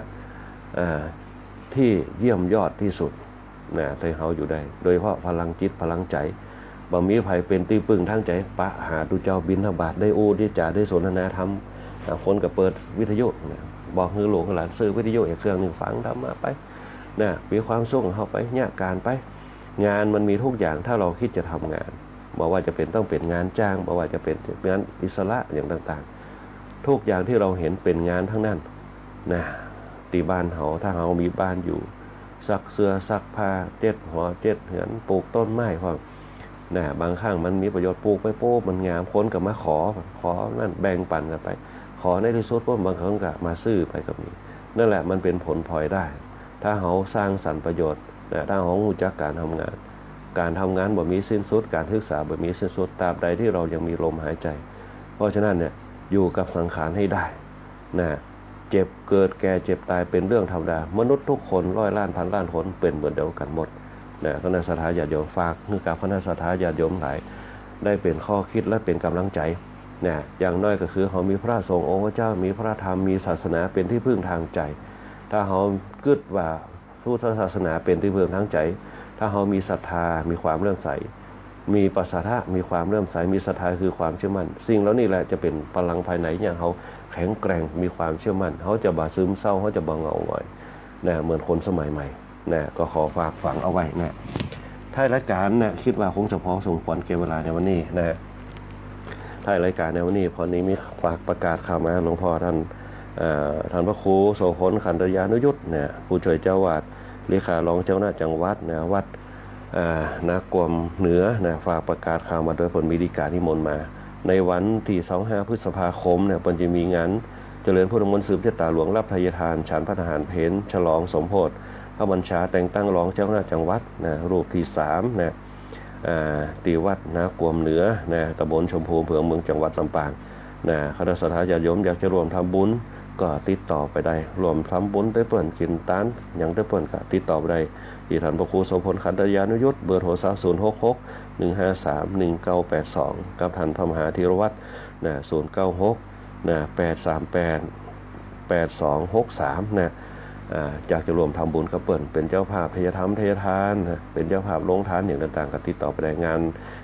ที่เยี่ยมยอดที่สุด นะให้เฮาอยู่ได้โดยเฉพาะพลังจิตพลังใจบ่มีไผเป็นที่พึ่งทางใจปะหาดูเจ้าบิณฑบาตได้โอ้ได้จ่าได้สนทนาธรรมคนก็เปิดวิทยุบอกคือหลวงหลานซื้อวิทยุอีกเครื่องนึงฟังธรรมะไปนะมีความสุขของเฮาไปเนี่ยการไปงานมันมีทุกอย่างถ้าเราคิดจะทำงานบอกว่าจะเป็นต้องเป็นงานจ้างบอกว่าจะเป็นงานอิสระอย่างต่างๆทุกอย่างที่เราเห็นเป็นงานทั้งนั้นนะตีบ้านเฮาถ้าเฮามีบ้านอยู่ซักเสื้อซักผ้าเจ็ดหัวเจ็ดเหือนปลูกต้นไม้ความนะบางครั้งมันมีประโยชน์ปลูกไปโป๊มันงามคนก็มาขอนั่นแบ่งปันกันไปขอในที่สุดพวกบางครั้งก็มาซื้อไปกับนี้นั่นแหละมันเป็นผลพลอยได้ถ้าเฮาสร้างสรรค์ประโยชน์นะถ้าเฮารู้จักการทำงานบ่มีสิ้นสุดการศึกษาบ่มีสิ้นสุดตราบใดที่เรายังมีลมหายใจเพราะฉะนั้นเนี่ยอยู่กับสังขารให้ได้นะเจ็บเกิดแก่เจ็บตายเป็นเรื่องธรรมดามนุษย์ทุกคนร้อยล้านพันล้านคนเป็นเหมือนเดียวกันหมดนะคณะสัตยาญาติโยมฝากคือกับคณะสัตยาญาติโยมหลายได้เป็นข้อคิดและเป็นกำลังใจนะอย่างน้อยก็คือเขามีพระสงฆ์องค์พระเจ้ามีพระธรรมมีศาสนาเป็นที่พึ่งทางใจถ้าเขากึดว่าพุทธศาสนาเป็นที่พึ่งทางใจถ้าเขามีศรัทธามีความเลื่อมใสมีปัสสาวะมีความเลื่อมใสมีศรัทธาคือความเชื่อมั่นสิ่งเหล่านี้แหละจะเป็นพลังภายในอย่างเขาแข็งแกร่งมีความเชื่อมั่นเขาจะบ่ซึมเศร้าเขาจะบ่เหงาหงอยนะเหมือนคนสมัยใหม่นะก็ขอฝากฝังเอาไว้นะท้ายรายการนะคิดว่าคงจะพอสมควรเก็บเวลาในวันนี้นะท้ายรายการในวันนี้พอนี้มีฝากประกาศข่าวมาหลวงพ่อท่านพระครูโสพลขันธยานุยุทธเนี่ยผู้ช่วยเจ้าวาดเลขารองเจ้าหน้าจังหวัดนะวัดนากวมเหนือนะฝากประกาศข่าวมาโดยผลมีดีกาที่มนมาในวันที่25 พฤษภาคมเนี่ยจะมีงานเจริญพุทธมนต์สืบชะตาหลวงรับทายทานฉันพระทหารเพลฉลองสมโภชพระบัญชาแต่งตั้งรองเจ้าหน้าจังหวัดนะรูปที่3นะที่วัดนากวมเหนือนะตำบลชมพูอำเภอเมืองจังหวัดลำปางนะคณะสัตยาญาติโยมอยากจะร่วมทำบุญก็ติดต่อไปได้รวมทำบุญได้เปิ่นกินตานอย่างได้เปิ่นก็ติดต่อไปได้ที่ท่านพระครูโสพลขันธยานุยุทธเบอร์โทรศัพท์066-153-1982กับท่านพระมหาธีรวัตรนะ096นะ838-8263นะอยากจะรวมทำบุญกับเปิ่นเป็นเจ้าภาพทายธรรมทายทานนะเป็นเจ้าภาพลงทานอย่างต่างๆก็ติดต่อไปได้งาน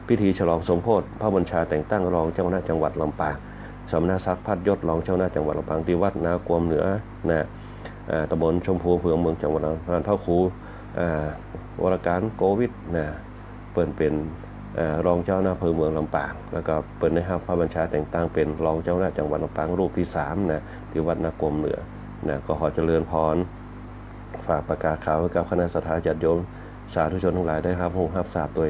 พิธีฉลองสมโภชพระบัญชาแต่งตั้งรองเจ้าหน้าจังหวัดลำปางสมณศักดิ์พัดยศรองเจ้าหน้าจังหวัดลำปางที่วัดนากวมเหนือนะตำบลชมพูอำเภอเมืองจังหวัดลำปางพระครูวรการโกวิทนะเปิ่นเป็นรองเจ้าหน้าอำเภอเมืองลำปางแล้วก็เปิ่นนะครับพระบัญชาแต่งตั้งเป็นรองเจ้าหน้าจังหวัดลำปางรูปที่3นะที่วัดนากวมเหนือนะก็ขอเจริญพรฝากประกาศข่าวให้กับคณะสัตยาญาติโยมสาธุชนทั้งหลายได้ครับหูรับทราบโดย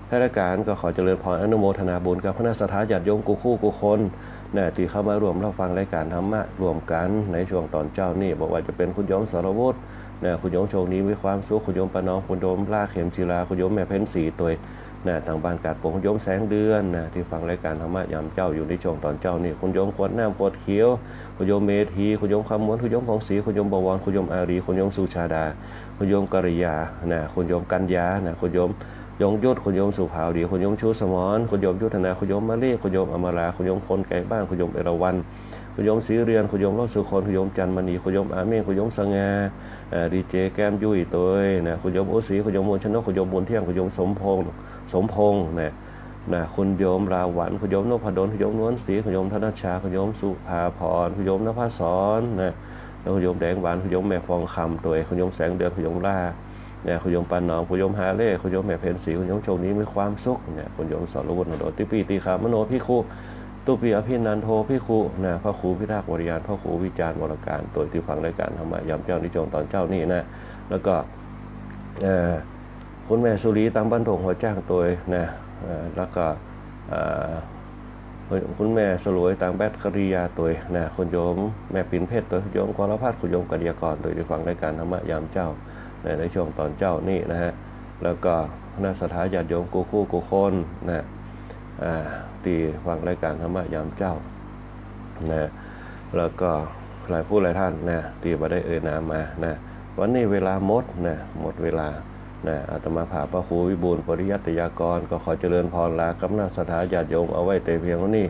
ท้ายรายการก็ขอเจริญพรอนุโมทนาบุญกับคณะสัตยาญาติโยมกูคู่กูคนนะที่เข้ามาร่วมรับฟังรายการธรรมะรวมกันในช่วงตอนเจ้านี่บอกว่าจะเป็นคุณโยมสารวุฒินะคุณโยมโชคดีมีความสุขคุณโยมปานองคุณโยมลาเข็มศิลาคุณโยมแม่เพ็ญศรีตัวนะทางบ้านกาดปงคุณโยมแสงเดือนนะที่ฟังรายการธรรมะยามเจ้าอยู่ในช่วงตอนเจ้านี่คุณโยมขวดน้ำขวดเขียวคุณโยมเมธีคุณโยมคำม้วนคุณโยมของศรีคุณโยมบวรคุณโยมอารีคุณโยมสุชาดาคุณโยมกริยานะคุณโยมกัญญานะคุณโยมยงยุทธคุณโยมสุภาวดีคุณโยมชูสมรคุณโยมยุทธนาคุณโยมมะลิคุณโยมอมราคุณโยมคนไก่บ้านคุณโยมเอราวัณคุณโยมศรีเรือนคุณโยมรอดสุคนคุณโยมจันมณีคุณโยมอาเมฆคุณโยมสง่าดีเจแก้มยุ้ยตัวนะคุณโยมโอสีคุณโยมมวลชนกคุณโยมบุญเที่ยงคุณโยมสมพงษ์นะคุณโยมราหวันคุณโยมนพดลคุณโยมนวลศรีคุณโยมธนชาคุณโยมสุภาพรคุณโยมนภศรนะแล้วคุณโยมแดงหวานคุณโยมแม่ฟองคำตัวคุณโยมแสงเดือนคุณโยมล่าเนี่ยคุณโยมปานน้องคุณโยมฮาเล่คุณโยมแม่เพนศรีคุณโยมโชคนี้มีความสุขเนี่ยคุณโยมสรวุฒิโดติปีติขามโนพิคุตุปีอภินันโทพิคุนะพระครูพิทักษ์วริยานพระครูวิจารณ์วรการตัวที่ฟังรายการธรรมะยามเจ้านิจงตอนเจ้านี่นะแล้วก็คุณแม่สุรีตามบ้านถงหัวจ้างตัวนะแล้วก็คุณแม่สลวยต่างแบตกริยาตัวนะคุณโยมแม่ปิ่นเพชรตัวคุณโยมกรพัฒน์คุณโยมกฤยากรตัวที่ฟังรายการธรรมะยามเจ้าในช่วงตอนเจ้านี่นะฮะแล้วก็คณะสัตยาญาติโยมกูคู่กูคนนะที่ฟังรายการธรรมะยามเจ้านะแล้วก็หลายผู้หลายท่านนะที่มาได้นามมานะวันนี้เวลาหมดเวลานะอาตมาภาพพระครูวิบูลย์ปริยัติยากรก็ขอเจริญพรลากับคณะสัตยาญาติโยมเอาไว้แต่เพียงเท่านี้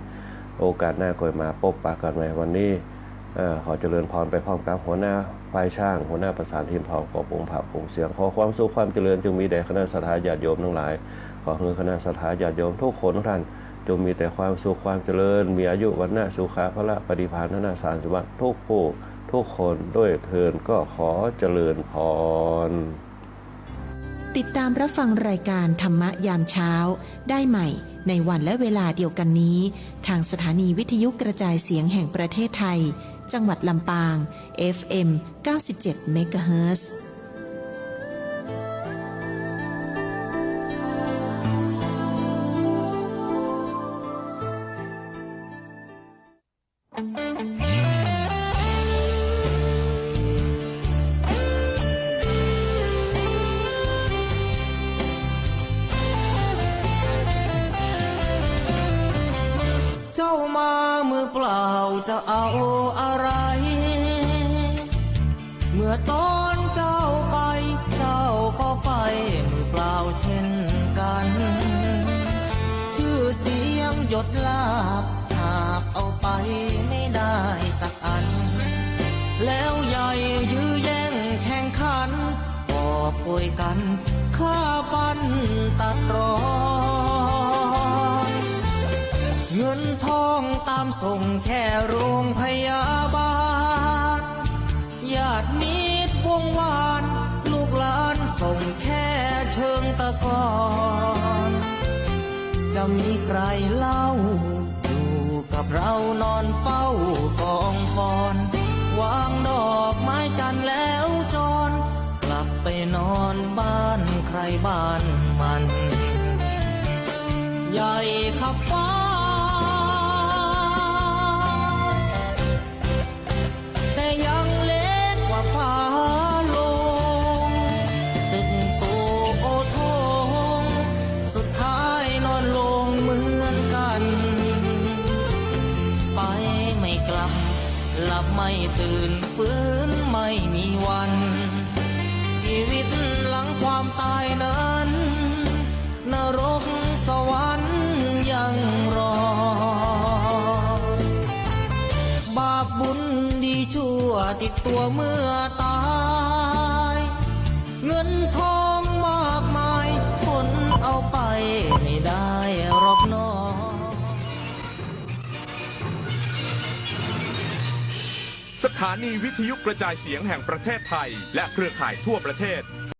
โอกาสหน้าค่อยมาพบปะกันใหม่วันนี้ ขอเจริญพรไปพร้อมกับหัวหน้าฝ่ายช่างหัวหน้าประสานทีมทองกอบองค์ผาปงเสียงขอความสุขความเจริญจงมีแด่คณะสัตยาญาติโยมทั้งหลายขอให้คณะสัตยาญาติโยมทุกคนทุกท่านจงมีแต่ความสุขความเจริญมีอายุวันนะสุขาพละปฏิภาณนาสารสวัสดิ์ทุกผู้ทุกคนด้วยเทินก็ขอเจริญพรติดตามรับฟังรายการธรรมะยามเช้าได้ใหม่ในวันและเวลาเดียวกันนี้ทางสถานีวิทยุกระจายเสียงแห่งประเทศไทยจังหวัดลำปาง FM 97 เมกะเฮิรตซ์เจ้ามามือเปล่าจะเอาอะไร เมื่อตอนเจ้าไปเจ้าก็ไปมือเปล่าเช่นกัน ชื่อเสียงหยดลาบหากเอาไปไม่ได้สักอัน แล้วใหญ่ยื้อแย่งแข่งขันก็ป่วยกันฆ่าฟันตัดรอน เงินทองตามส่งแค่โรงพยาบาลญาติมิตรวงวานลูกหลานส่งแค่เชิงตะกอนจะมีใครเล่าอยู่กับเรานอนเฝ้ากองฟอนวางดอกไม้จันทร์แล้วจรกลับไปนอนบ้านใครบ้านมันใหญ่ขับฟ้าแต่ยังเล็กกว่าฟ้าลงตึกโตโอทงสุดท้ายนอนลงเหมือนกันไปไม่กลับหลับไม่ตื่นฟื้นไม่มีวันชีวิตหลังความตายนั้นนรกสวรรค์ยังรอบาปบุญดีชั่วติดตัวเมื่อตายเงินทองมากมายคนเอาไปไม่ได้หรอกน้อง สถานีวิทยุกระจายเสียงแห่งประเทศไทยและเครือข่ายทั่วประเทศ